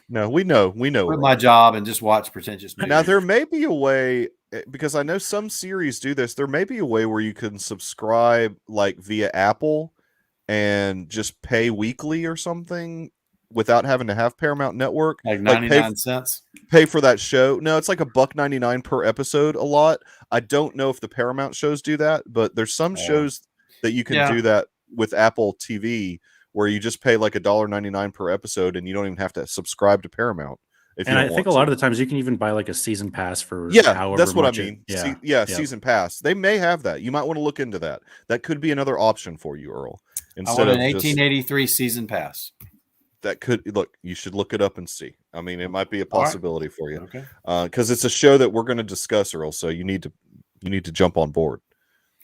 No, we know. Quit my job and just watch pretentious movies. Now there may be a way, because I know some series do this. There may be a way where you can subscribe like via Apple and just pay weekly or something without having to have Paramount Network. Like 99 cents. Pay for that show. No, it's like $1.99 per episode a lot. I don't know if the Paramount shows do that, but there's some shows that you can do that with Apple TV where you just pay like $1.99 per episode and you don't even have to subscribe to Paramount. And I think a lot of the times you can even buy like a season pass for that's what I mean. Season pass. They may have that. You might want to look into that. That could be another option for you, Earl. Instead of an 1883 season pass. That could look. You should look it up and see. I mean, it might be a possibility for you. Okay. Because it's a show that we're going to discuss, Earl. So you need to jump on board.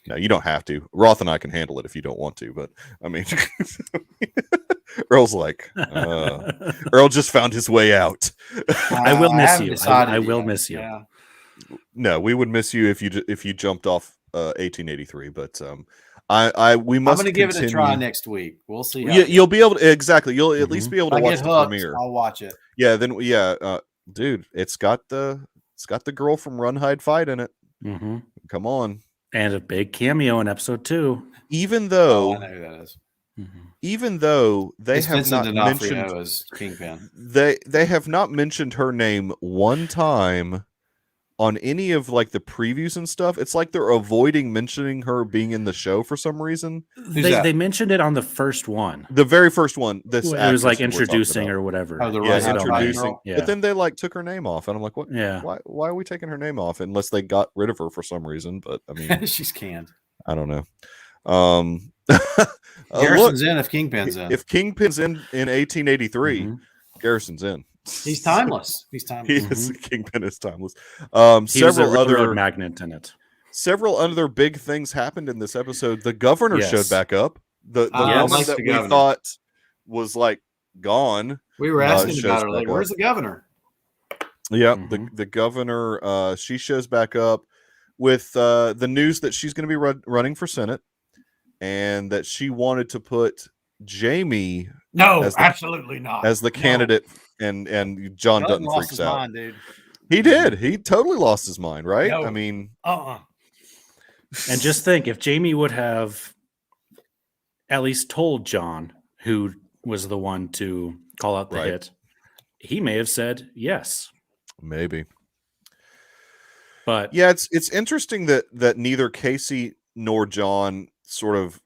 No, you don't have to. Roth and I can handle it if you don't want to. But I mean, Earl's like, Earl just found his way out. I will miss you. I will miss you. Yeah. No, we would miss you if you jumped off 1883. But we must. I'm going to give it a try next week. We'll see. You'll be able to exactly. You'll at least be able to watch the premiere. I'll watch it. Yeah. Then dude, it's got the girl from Run, Hide, Fight in it. Mm-hmm. Come on. And a big cameo in episode 2. Even though I know who that is. Mm-hmm. Even though they have Vincent not D'Onofrio mentioned as Kingpin. they have not mentioned her name one time on any of like the previews and stuff. It's like they're avoiding mentioning her being in the show for some reason. They mentioned it on the first one. The very first one. It was like introducing or whatever. Oh, introducing. Yeah. But then they like took her name off, and I'm like, what? Yeah. Why are we taking her name off? Unless they got rid of her for some reason. But I mean, she's canned. I don't know. Garrison's in if Kingpin's in. If Kingpin's in 1883, Garrison's in. He's timeless. He's timeless. Kingpin is timeless. He was a railroad magnet in it. Several other big things happened in this episode. The governor showed back up. The woman that we thought was like gone. We were asking about her. Like, where's the governor? Yeah, the governor. She shows back up with the news that she's going to be running for Senate, and that she wanted to put Jamie. No, absolutely not. As the candidate, and John Dutton freaks out. Mind, dude. He did. He totally lost his mind, right? No. I mean, And just think, if Jamie would have at least told John, who was the one to call out the hit, he may have said yes. Maybe. But yeah, it's interesting that neither Casey nor John sort of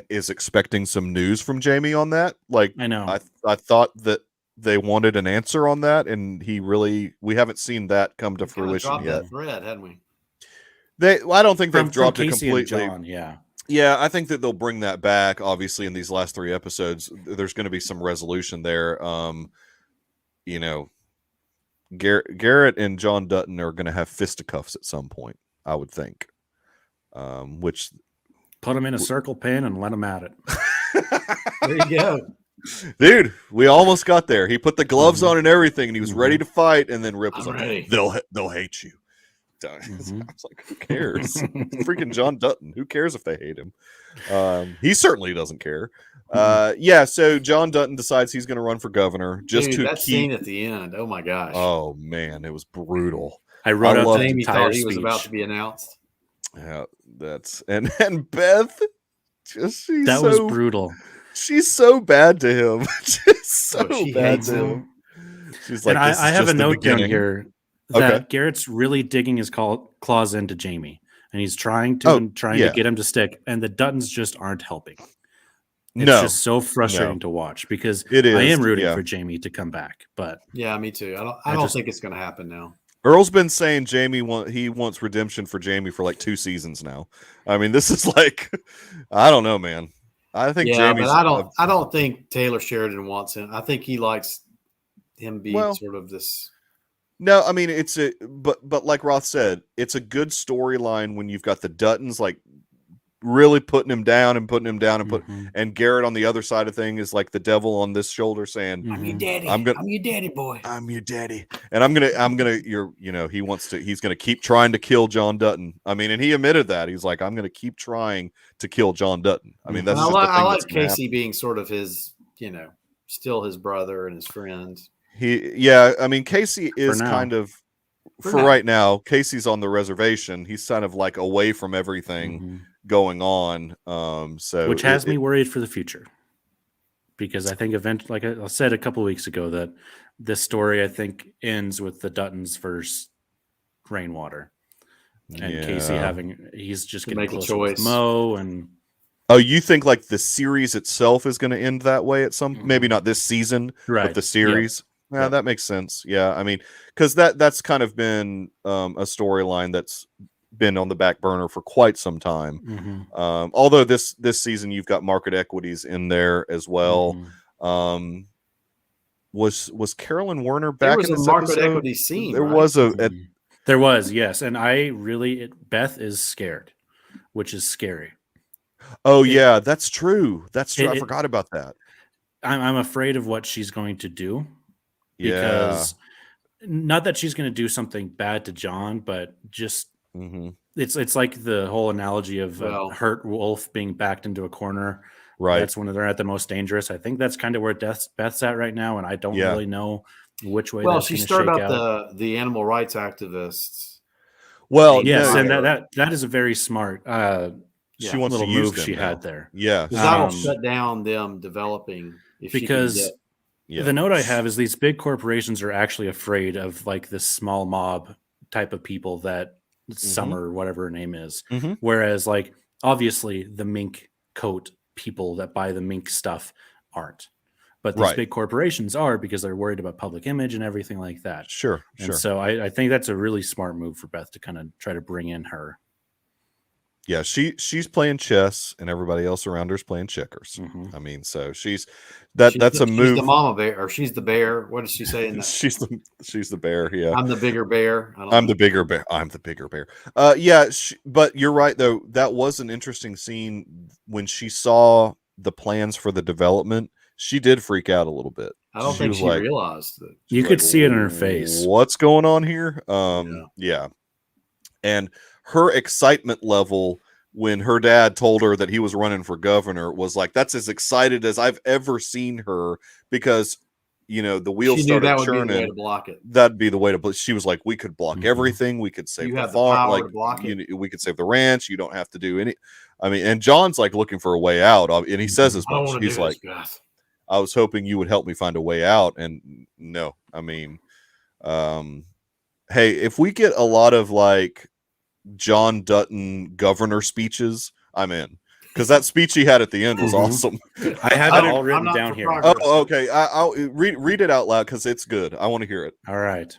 is expecting some news from Jamie on that. Like, I know. I thought that they wanted an answer on that, and we haven't seen that come to fruition yet. That thread, hadn't we? I don't think they've dropped it Casey completely. and John, yeah, I think that they'll bring that back. Obviously, in these last 3 episodes, there's going to be some resolution there. Garrett and John Dutton are going to have fisticuffs at some point, I would think. Which Put him in a circle pin and let him at it. There you go. Dude, we almost got there. He put the gloves on and everything, and he was ready Mm-hmm. to fight. And then Rip was I'm like, ready. "They'll hate you." I was like, "Who cares?" Freaking John Dutton. Who cares if they hate him? He certainly doesn't care. Yeah. So John Dutton decides he's going to run for governor just Dude, to that keep. scene at the end. Oh my gosh. Oh man, it was brutal. I wrote out the Jamie entire thought he was speech. about to be announced. Yeah, that's and Beth. That was brutal. She's so bad to him. Just so she bad hates to him. him. She's like, And I have a note down beginning. here that Okay. Garrett's really digging his claws into Jamie, and he's trying to get him to stick, and the Duttons just aren't helping. It's just so frustrating to watch because It is, I am rooting for Jamie to come back, but Yeah, me too. I don't think it's going to happen now. Earl's been saying he wants redemption for Jamie for like 2 seasons now. I mean, this is like, I don't know, man. I think Jamie's. But I don't think Taylor Sheridan wants him. I think he likes him being sort of this. No, I mean but like Roth said, it's a good storyline when you've got the Duttons like really putting him down and Garrett on the other side of thing is like the devil on this shoulder saying, I'm your daddy. I'm your daddy boy. I'm your daddy. And I'm gonna he's gonna keep trying to kill John Dutton. I mean, and he admitted that. He's like, I'm gonna keep trying to kill John Dutton. I mean, that's I like Casey being sort of his, still his brother and his friend. I mean, Casey is kind of for right now, Casey's on the reservation. He's kind of like away from everything going on. Which has me worried for the future. Because I think eventually, like I said a couple of weeks ago, that this story I think ends with the Duttons versus Rainwater. And Casey he's just going to make a choice. Mo and oh, you think like the series itself is going to end that way at some maybe not this season, but the series. Yeah, that makes sense. Yeah, I mean, because that's kind of been a storyline that's been on the back burner for quite some time. Although this season you've got market equities in there as well. Was Carolyn Werner back in this market episode? Equity scene? There was, yes, and Beth is scared, which is scary. Oh yeah, that's true. That's true. I forgot about that. I'm afraid of what she's going to do. Because not that she's going to do something bad to John, but just it's like the whole analogy of a hurt wolf being backed into a corner. Right. That's when they're at the most dangerous. I think that's kind of where Beth's at right now, and I don't really know which way. Well, she stirred up the animal rights activists. Well, yes, and that is a very smart. She wants little to use move them she now. had there. Yeah, that'll shut down them developing because. The note I have is these big corporations are actually afraid of like this small mob type of people that Summer, whatever her name is. Whereas like, obviously the mink coat people that buy the mink stuff aren't, but these big corporations are because they're worried about public image and everything like that. Sure. So I think that's a really smart move for Beth to kind of try to bring in her. Yeah, she's playing chess and everybody else around her is playing checkers. I mean, so that's a move. She's the mama bear, or she's the bear. What does she say in that? she's the bear. Yeah, I'm the bigger bear. I'm the bigger bear. I'm the bigger bear. But you're right though. That was an interesting scene when she saw the plans for the development. She did freak out a little bit. I don't think she realized that. You could see it in her face. What's going on here? Yeah. And her excitement level when her dad told her that he was running for governor was like, that's as excited as I've ever seen her, because the wheels started churning. Be the way to block it. That'd be the way to. She was like, we could block everything. We could save the farm. Like, we could save the ranch. You don't have to do any. I mean, and John's like looking for a way out, and he says as much. He's like, I was hoping you would help me find a way out, and no, I mean, hey, if we get a lot of like John Dutton governor speeches, I'm in, because that speech he had at the end was awesome. I have it all written down here. Oh, okay. I'll read it out loud because it's good. I want to hear it. All right.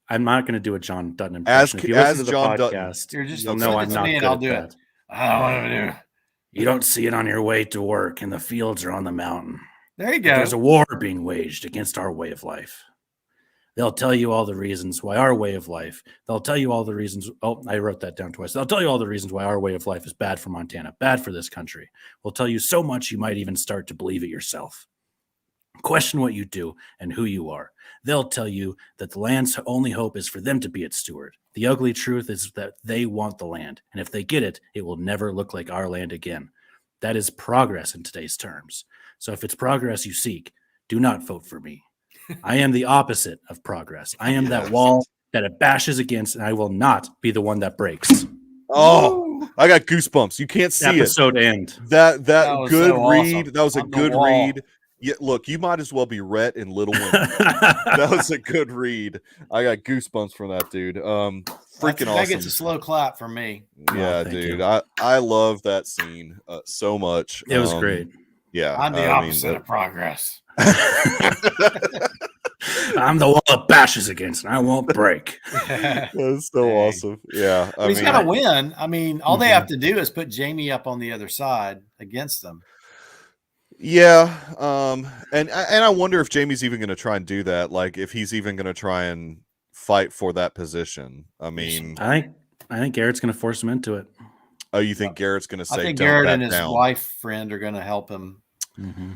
I'm not going to do a John Dutton impression. If you listen to the John podcast, you'll know I'm not good at that. I don't want to do. You don't see it on your way to work, and the fields are on the mountain. There you go. There's a war being waged against our way of life. They'll tell you all the reasons why our way of life. They'll tell you all the reasons. Oh, I wrote that down twice. They'll tell you all the reasons why our way of life is bad for Montana, bad for this country. We'll tell you so much you might even start to believe it yourself. Question what you do and who you are. They'll tell you that the land's only hope is for them to be its steward. The ugly truth is that they want the land, and if they get it, it will never look like our land again. That is progress in today's terms. So if it's progress you seek, do not vote for me. I am the opposite of progress. I am that wall that it bashes against, and I will not be the one that breaks. Oh, I got goosebumps. You can't see Episode end. That was good so read. awesome. That was a On the good wall. read. Yeah, look, you might as well be Rhett in Little Women. That was a good read. I got goosebumps from that dude. Freaking That awesome. gets a slow clap from me. Yeah, thank dude. you. I love that scene so much. It was great. Yeah, I'm the opposite of progress. I'm the wall it bashes against, and I won't break. That's so Dang. awesome. Yeah, But he's got to win. I mean, all they have to do is put Jamie up on the other side against them. yeah. And I wonder if Jamie's even going to try and do that. Like, if he's even going to try and fight for that position. I mean, I think Garrett's going to force him into it. oh, you think Garrett's going to say, I think "Don't Garrett back and his down"? wife friend are going to help him. Mm-hmm.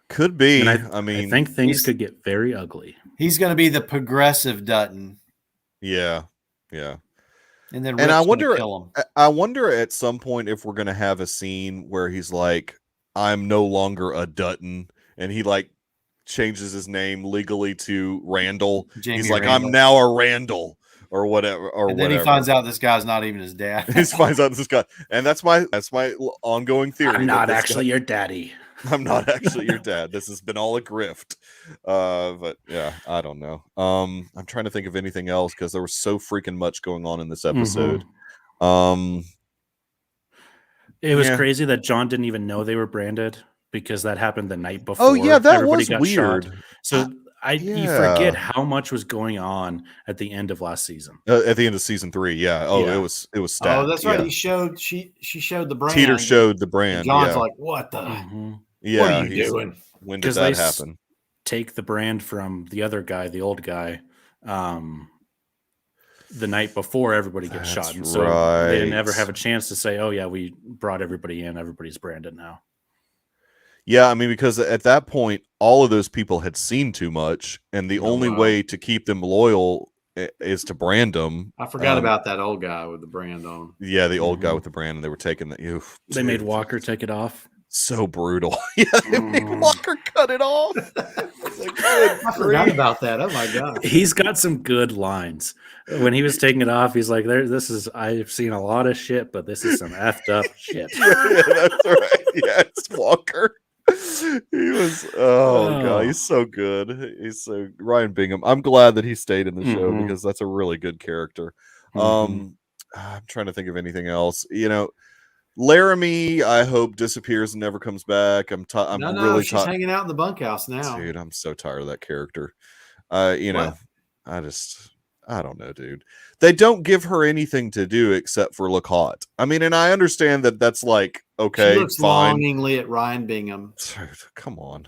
Could be. And I mean, I think things he's- could get very ugly. He's going to be the progressive Dutton, yeah. and then And I Rick's wonder- gonna kill him. I wonder at some point if we're going to have a scene where he's like, "I'm no longer a Dutton," and he like changes his name legally to Randall. Jamie He's like, Randall. "I'm now a Randall," or whatever. Or And then whatever. he finds out this guy's not even his dad. He finds out this guy, and that's my ongoing theory. I'm that not this actually your daddy. I'm not actually your dad. This has been all a grift. But yeah, I don't know. I'm trying to think of anything else because there was so freaking much going on in this episode. It was Yeah. crazy that John didn't even know they were branded because that happened the night before. Oh yeah, that everybody was got weird. shot. So you yeah. forget how much was going on at the end of last season. At the end of season 3, yeah. Oh, Yeah. it was stacked. Oh, that's right. Yeah. He showed she showed the brand. Teeter showed the And brand. John's Yeah, like, "What the? yeah. what are you he's- doing?" When did 'Cause that they happen? Take the brand from the other guy, the old guy, the night before everybody gets That's shot. And so they didn't ever right. have a chance to say, oh, yeah, we brought everybody in. Everybody's branded now. Yeah, I mean, because at that point, all of those people had seen too much, and the Oh, only wow. way to keep them loyal is to brand them. I forgot about that old guy with the brand on. Yeah, the old guy Mhm. with the brand, and they were taking the. Oof, They made dude, Walker take it off. so brutal. Yeah, they made Walker cut it off. It's like, good I forgot grief. about that. Oh my god! He's got some good lines. When he was taking it off, he's like, I've seen a lot of shit, but this is some effed up shit. Yeah, that's right. Yeah, it's Walker. He was god, he's so good. He's so Ryan Bingham. I'm glad that he stayed in the show Mhm. because that's a really good character. Mhm. I'm trying to think of anything else. You know, Laramie, I hope disappears and never comes back. I'm No, really she's tired. hanging out in the bunkhouse now. Dude, I'm so tired of that character. You know, What? I don't know, dude. They don't give her anything to do except for look hot. I mean, and I understand that that's like, okay, she looks fine. longingly at Ryan Bingham. Dude, come on.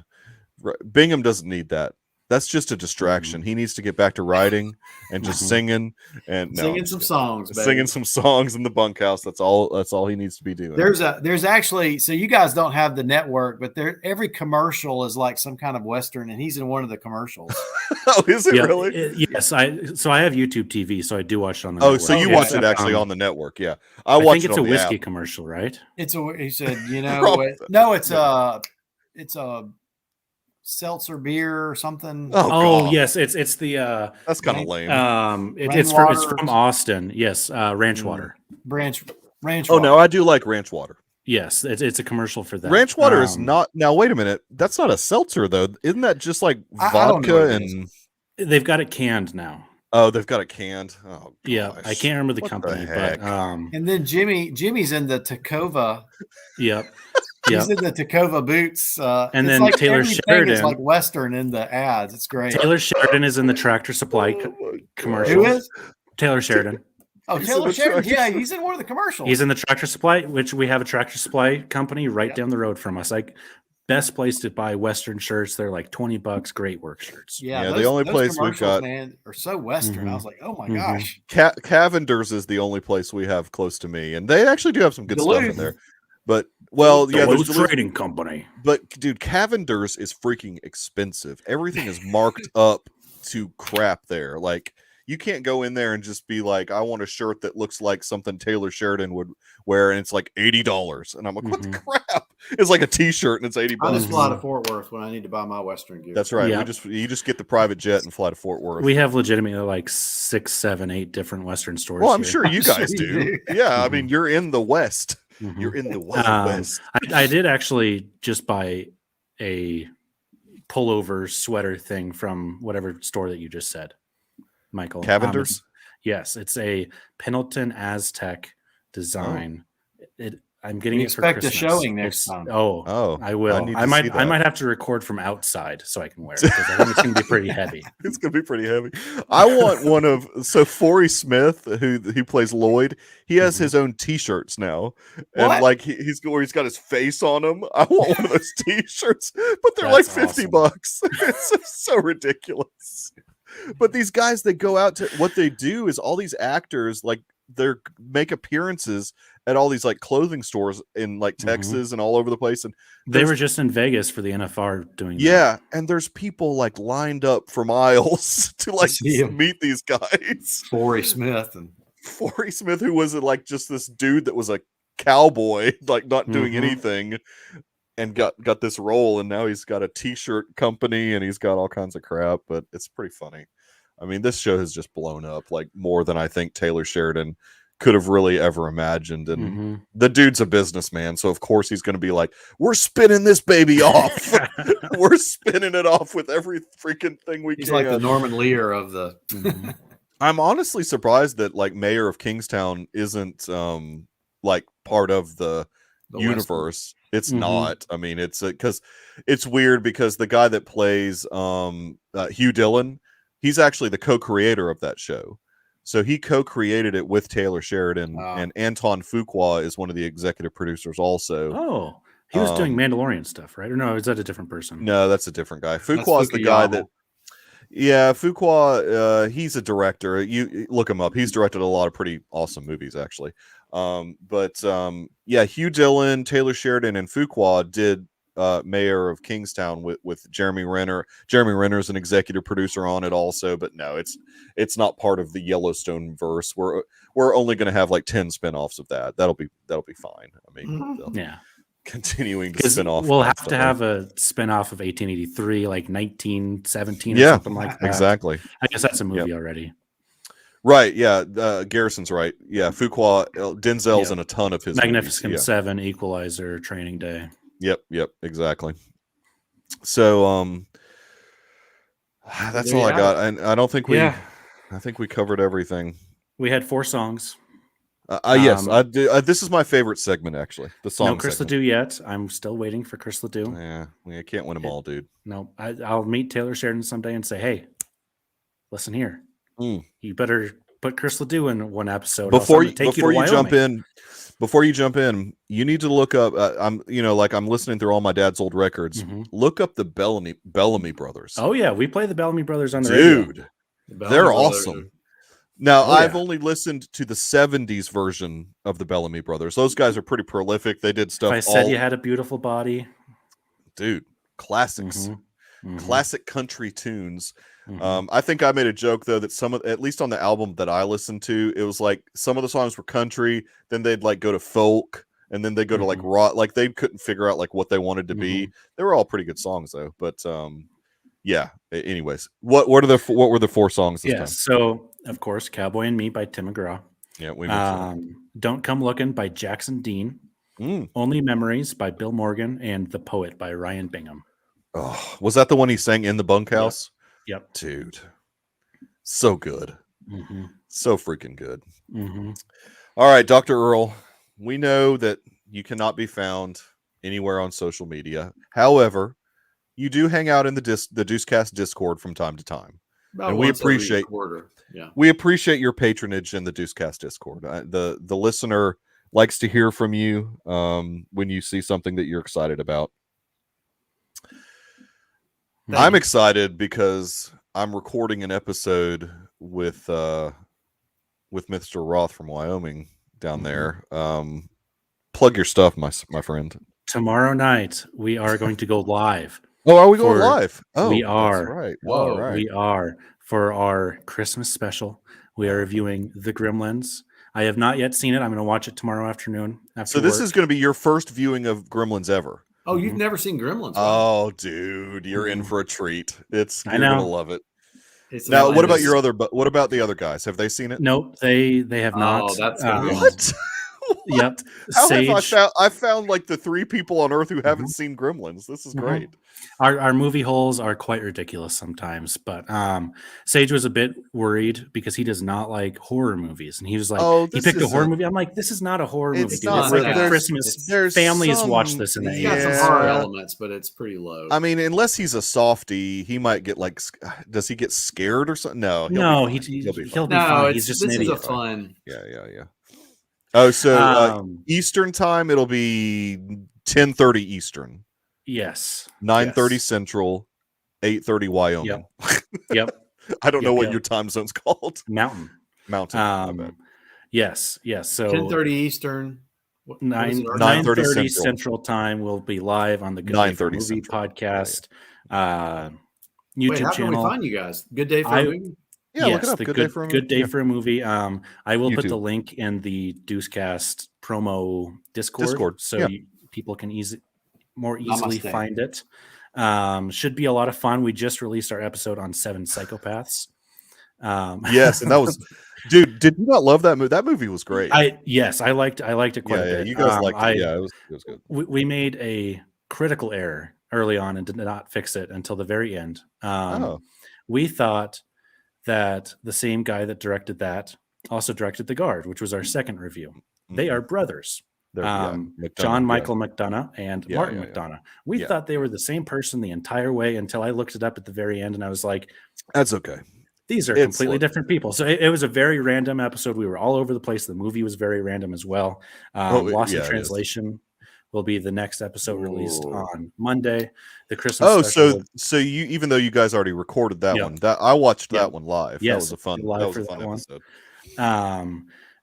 Bingham doesn't need that. That's just a distraction. He needs to get back to writing and just singing and Singing some songs, baby. singing some songs in the bunkhouse. That's all he needs to be doing. There's actually, so you guys don't have the network, but every commercial is like some kind of Western, and he's in one of the commercials. Oh, is it Yeah, really? yes. I have YouTube TV, so I do watch it on the Oh, network. so you Yeah. watch it actually on the network? Yeah, I I watch think it it's on a the whiskey app. commercial, right? He said, you know, Probably. no, it's a seltzer beer or something. Oh, God. Yes, it's the That's kind of lame. it's Rainwater. from Austin. Yes, Ranch Mm. Water. Ranch. Oh no, I do like ranch water. Yes, it's a commercial for that. Ranch water is not. Now wait a minute. That's not a seltzer though. Isn't that just like I don't know vodka what it and? They've got it canned now. Oh, they've got it canned. Oh, Yeah, I gosh. can't remember the What company, heck? but And then Jimmy's in the Tacova. yep. He's in the Tacova boots. And it's then like Taylor everything is Sheridan. like Western in the ads. It's great. Taylor Sheridan is in the Tractor Supply Oh, my commercial. Who is? Taylor Sheridan. Oh, He's in Taylor the Sheridan. Tractor Yeah, he's in one of the commercials. He's in the Tractor Supply, which we have a Tractor Supply company right down the road from us. best place to buy Western shirts. They're like $20. Great work shirts. Yeah, the only those place we've commercials, got, man, are so Western. I was like, oh my Mhm. gosh. Cavender's is the only place we have close to me, and they actually do have some good stuff in Duluth. there. But well, yeah, there's Duluth Duluth, Trading Company. but dude, Cavender's is freaking expensive. Everything is marked up to crap there. Like you can't go in there and just be like, I want a shirt that looks like something Taylor Sheridan would wear, and it's like $80. And I'm like, what the crap? It's like a t-shirt and it's $80. I just fly to Fort Worth when I need to buy my Western gear. That's right. Yeah. You just get the private jet and fly to Fort Worth. We have legitimately like 6, 7, 8 different Western stores. Well, I'm here. sure you guys sure you do. do. Yeah, I mean, you're in the West. Mhm. You're in the Wild West. I did actually just buy a pullover sweater thing from whatever store that you just said, Michael. Cavender's? Yes, it's a Pendleton Aztec design. I'm getting We it for expect a Christmas. showing next time. Oh, I will. need I to might. see I that. might have to record from outside so I can wear it because I think it's going to be pretty heavy. It's gonna be pretty heavy. I want one of Forey Smith, who plays Lloyd. He has his own T-shirts now, and What? like he's got his face on them. I want one of those T-shirts, but they're That's like $50. awesome. It's so ridiculous. But these guys, they go out to what they do is all these actors like they make appearances at all these like clothing stores in like Texas and all over the place, and They were just in Vegas for the NFR doing that. yeah, and there's people like lined up for miles to like see 'em. meet these guys. Forey Smith and Forey Smith, who was like just this dude that was a cowboy, like not doing Mhm. anything, and got this role, and now he's got a T-shirt company and he's got all kinds of crap. But it's pretty funny. I mean, this show has just blown up like more than I think Taylor Sheridan could have really ever imagined. And the dude's a businessman, so of course he's going to be like, "We're spinning this baby off. We're spinning it off with every freaking thing we he's can." like the Norman Lear of the I'm honestly surprised that like Mayor of Kingstown isn't like part of the universe. It's not. I mean, it's because it's weird because the guy that plays Hugh Dillon, he's actually the co-creator of that show. So he co-created it with Taylor Sheridan, and Anton Fuqua is one of the executive producers also. Oh, he was doing Mandalorian stuff, right? Or no, is that a different person? No, that's a different guy. Fuqua is the guy that. Yeah, Fuqua, he's a director. You look him up. He's directed a lot of pretty awesome movies, actually. Yeah, Hugh Dillon, Taylor Sheridan, and Fuqua did Mayor of Kingstown with Jeremy Renner. Jeremy Renner is an executive producer on it also, but no, it's not part of the Yellowstone verse. We're only going to have like 10 spinoffs of that. That'll be fine. I mean, yeah. Continuing to spin off. We'll have to have a spinoff of 1883, like 1917 or yeah, something like that. Exactly. I guess that's a movie already. Right, yeah. Garrison's right. Yeah, Fuqua, Denzel's in a ton of his Magnificent movies. Seven, Equalizer, Training Day. Yep, exactly. So that's all I got. And I don't think I think we covered everything. We had 4 songs. Yes, I do. This is my favorite segment, actually. The song. No Chris Ledoux yet. I'm still waiting for Chris Ledoux. Yeah, I can't win them all, dude. No, I'll meet Taylor Sheridan someday and say, "Hey, listen here. You better put Chris Ledoux in one episode before you jump in. Before you jump in, you need to look up. I'm listening through all my dad's old records. Look up the Bellamy Brothers. Oh yeah, we play the Bellamy Brothers on the radio. Dude, they're awesome. Now, I've only listened to the 70s version of the Bellamy Brothers. Those guys are pretty prolific. They did stuff. If I said you had a beautiful body. Dude, classics. Classic country tunes. I think I made a joke, though, that at least on the album that I listened to, it was like some of the songs were country, then they'd like go to folk, and then they go to like rock. Like they couldn't figure out like what they wanted to be. They were all pretty good songs, though. But yeah. Anyways, what were the 4 songs this time? So of course, Cowboy and Me by Tim McGraw. Yeah, we Don't Come Looking by Jackson Dean. Only Memories by Bill Morgan, and The Poet by Ryan Bingham. Oh, was that the one he sang in the bunkhouse? Yep. Dude, so good. So freaking good. All right, Dr. Earl, we know that you cannot be found anywhere on social media. However, you do hang out in the Deucecast Discord from time to time. About and we once every appreciate quarter. Yeah. We appreciate your patronage in the Deucecast Discord. The listener likes to hear from you when you see something that you're excited about. I'm excited because I'm recording an episode with Mr. Roth from Wyoming down there. Plug your stuff, my friend. Tomorrow night we are going to go live. Oh, are we going live? Oh, we are. That's right. Whoa, all right. We are for our Christmas special. We are reviewing The Gremlins. I have not yet seen it. I'm going to watch it tomorrow afternoon. So this is going to be your first viewing of Gremlins ever. Oh, you've never seen Gremlins? Wow. Oh, dude, you're in for a treat. You're gonna love it. Now, what about the other guys? Have they seen it? Nope, they have not. Oh, that's gonna be what? Yep. How Sage, have I found like the 3 people on Earth who haven't seen Gremlins. This is great. Our movie holes are quite ridiculous sometimes, but Sage was a bit worried because he does not like horror movies, and he was like, he picked a horror movie. I'm like, this is not a horror movie, dude. It's like a Christmas. Families watch this in the 80s. Got some horror elements, but it's pretty low. I mean, unless he's a softie, he might get like. Does he get scared or something? No, he'll be fine. He's just an idiot. This is a fun. Yeah. Oh, so Eastern time, it'll be 10:30 Eastern. Yes. 9:30 Central, 8:30 Wyoming. Yep. I don't know what your time zone's called. Mountain. Yes. So 10:30 Eastern. 9:30 Central time will be live on the Good Day for a Movie podcast YouTube how channel. Can we find you guys? Good Day for a Movie. Yeah, yes, look it up. Good Day for a Movie. I will put the link in the Deucecast promo Discord so people can more easily find it. Should be a lot of fun. We just released our episode on 7 Psychopaths. Yes, and that was, dude. Did you not love that movie? That movie was great. I liked it quite a bit. You guys liked it. Yeah, it was good. We made a critical error early on and did not fix it until the very end. We thought that the same guy that directed that also directed The Guard, which was our second review. They are brothers. John Michael McDonough and Martin McDonough. We thought they were the same person the entire way until I looked it up at the very end and I was like, that's okay. These are completely different people. So it was a very random episode. We were all over the place. The movie was very random as well. Lost in Translation will be the next episode released on Monday. The Christmas. So you, even though you guys already recorded that one, that I watched that one live. Yes, that was a fun episode.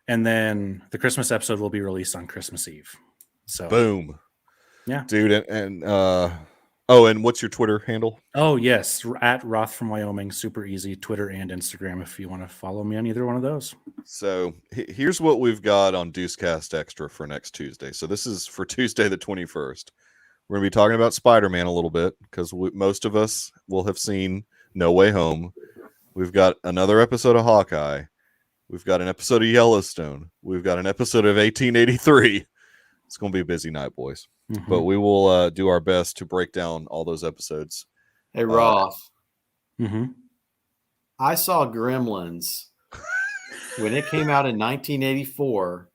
And then the Christmas episode will be released on Christmas Eve. So boom. Yeah. Dude, and what's your Twitter handle? Oh, yes. At Roth from Wyoming. Super easy. Twitter and Instagram if you want to follow me on either one of those. So here's what we've got on Deucecast Extra for next Tuesday. So this is for Tuesday the 21st. We're going to be talking about Spider-Man a little bit because most of us will have seen No Way Home. We've got another episode of Hawkeye. We've got an episode of Yellowstone. We've got an episode of 1883. It's going to be a busy night, boys. But we will do our best to break down all those episodes. Hey, Roth. I saw Gremlins when it came out in 1984.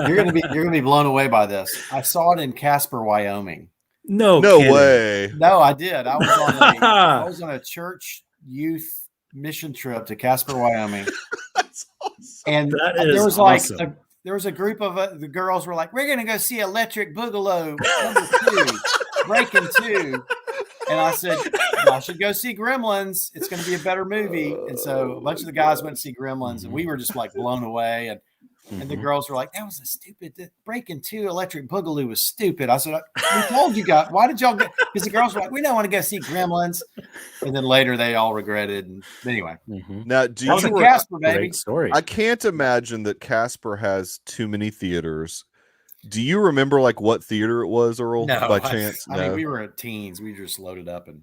You're gonna be blown away by this. I saw it in Casper, Wyoming. No way. No, I did. I was on a church youth mission trip to Casper, Wyoming. That's awesome. And there was awesome. There was a group of the girls were like, we're going to go see Electric Boogaloo #2, Breaking 2. And I said, I should go see Gremlins. It's going to be a better movie. And so a bunch of the guys went to see Gremlins, and we were just like blown away. And the girls were like, that was a stupid Breaking 2 Electric Boogaloo was stupid. I said, we told you guys. Why did y'all go? Because the girls were like, we don't want to go see Gremlins. And then later they all regretted. And anyway. Now, that was a Casper, baby. Great story. I can't imagine that Casper has too many theaters. Do you remember like what theater it was, Earl? No, by chance? I mean, we were teens. We just loaded up and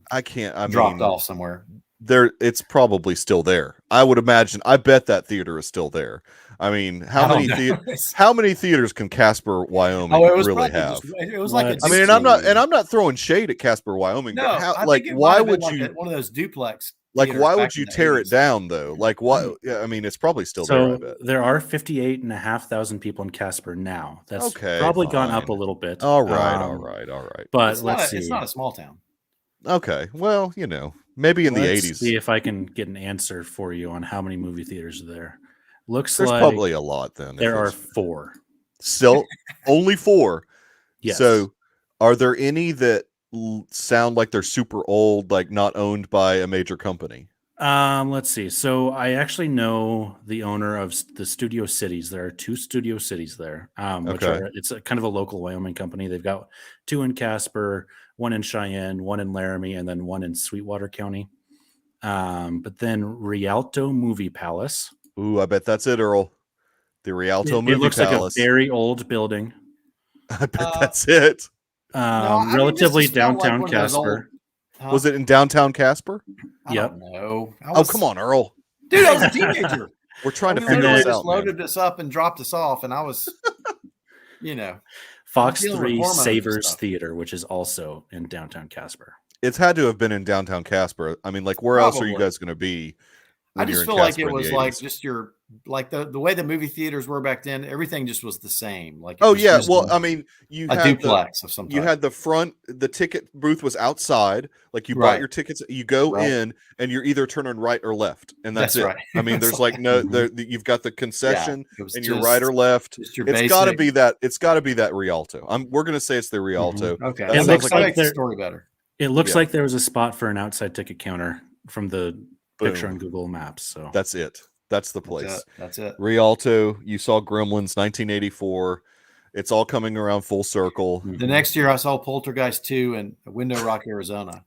dropped off somewhere. It's probably still there. I would imagine. I bet that theater is still there. I mean, how many theaters can Casper, Wyoming really have? It was like and I'm not throwing shade at Casper, Wyoming. No, but why would you one of those duplex? Like, why would you tear it down though? Like, why? I mean, it's probably still there. I bet. There are 58,500 people in Casper now. That's probably gone up a little bit. All right. But let's see. It's not a small town. Okay, well, maybe in the 80s. See if I can get an answer for you on how many movie theaters are there. There's probably a lot then. There are 4. Still only 4. Yes. So are there any that sound like they're super old, like not owned by a major company? Let's see. So I actually know the owner of the Studio Cities. There are 2 Studio Cities there, which Okay. it's a kind of a local Wyoming company. They've got 2 in Casper, 1 in Cheyenne, 1 in Laramie, and then 1 in Sweetwater County. But then Rialto Movie Palace. Ooh, I bet that's it, Earl. The Rialto It Movie looks Palace. like a very old building. I bet that's it. No, I mean, this Relatively just felt like downtown one of those old- Casper. Huh? Was it in downtown Casper? I Yep. don't know. Oh, come on, Earl. dude! I was a teenager. We're trying to We figure literally this just out, man. loaded us up and dropped us off, and I was, Fox dealing with 3 hormones and Savers stuff. Theater, which is also in downtown Casper. It's had to have been in downtown Casper. I mean, like, where else are you Probably. guys going to be? I When you're just in feel like Casper it in the was like 80s? just your like the way the movie theaters were back then. Everything just was the same. Like it Oh was yeah, just well, I mean, you a had duplex of some you type. had the front. The ticket booth was outside. Like you bought Right. your tickets. You go Right. in, and you're either turning right or left, and that's That's it. right. I mean, That's there's like no. Mhm. You've got the concession, it was and you're right or left. just your It's basic. got to be that. It's got to be that Rialto. We're gonna say it's the Mm-hmm. Rialto. Okay, That It sounds looks that like makes the they're- story better. It looks Yeah. like there was a spot for an outside ticket counter from the picture Boom. on Google Maps. So That's it. That's the place. That's it. Rialto. You saw Gremlins, 1984. It's all coming around full circle. Mhm. The next year, I saw Poltergeist 2 in Window Rock, Arizona.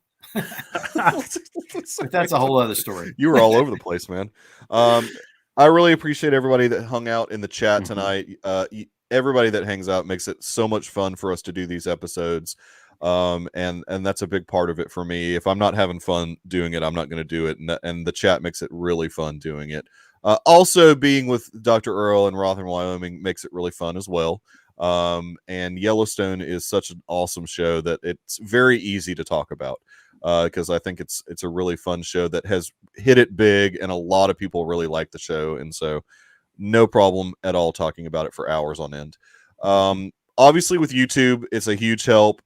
But that's a whole other story. You were all over the place, man. I really appreciate everybody that hung out in the chat Mhm. tonight. Everybody that hangs out makes it so much fun for us to do these episodes. And that's a big part of it for me. If I'm not having fun doing it, I'm not going to do it. And the chat makes it really fun doing it. Also, being with Dr. Earl and Roth in Wyoming makes it really fun as well. And Yellowstone is such an awesome show that it's very easy to talk about. Because I think it's a really fun show that has hit it big, and a lot of people really like the show, and so no problem at all talking about it for hours on end. Obviously, with YouTube, it's a huge help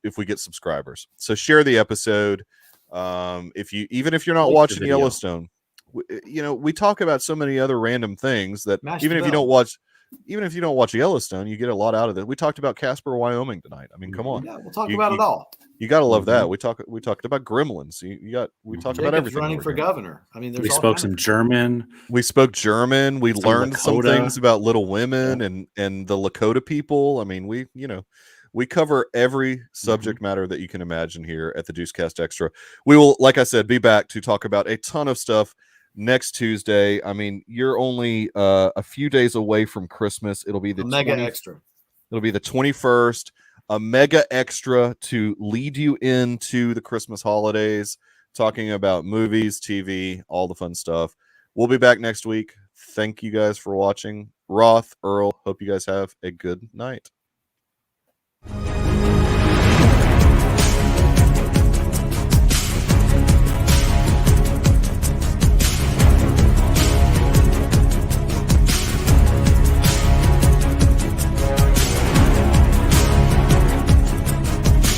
if we get subscribers. So share the episode. If you're not Like the watching video. Yellowstone, we talk about so many other random things that Mash even the if you bell. don't watch Yellowstone, you get a lot out of it. We talked about Casper, Wyoming tonight. I mean, come on. Yeah, we'll talk You- about it all. You gotta love Mhm. that. We talked about Gremlins. We talked about Jacob's everything. running over for here. governor. I mean, there's We all spoke kinds some of- German. We spoke German. We Some learned some Lakota. things about Little Women and the Lakota people. I mean, we cover every subject matter that you can imagine here at the Deucecast Extra. We will, like I said, be back to talk about a ton of stuff next Tuesday. I mean, you're only a few days away from Christmas. It'll be the a mega 20 extra. It'll be the 21st, a mega extra to lead you into the Christmas holidays, talking about movies, TV, all the fun stuff. We'll be back next week. Thank you guys for watching. Roth, Earl, hope you guys have a good night.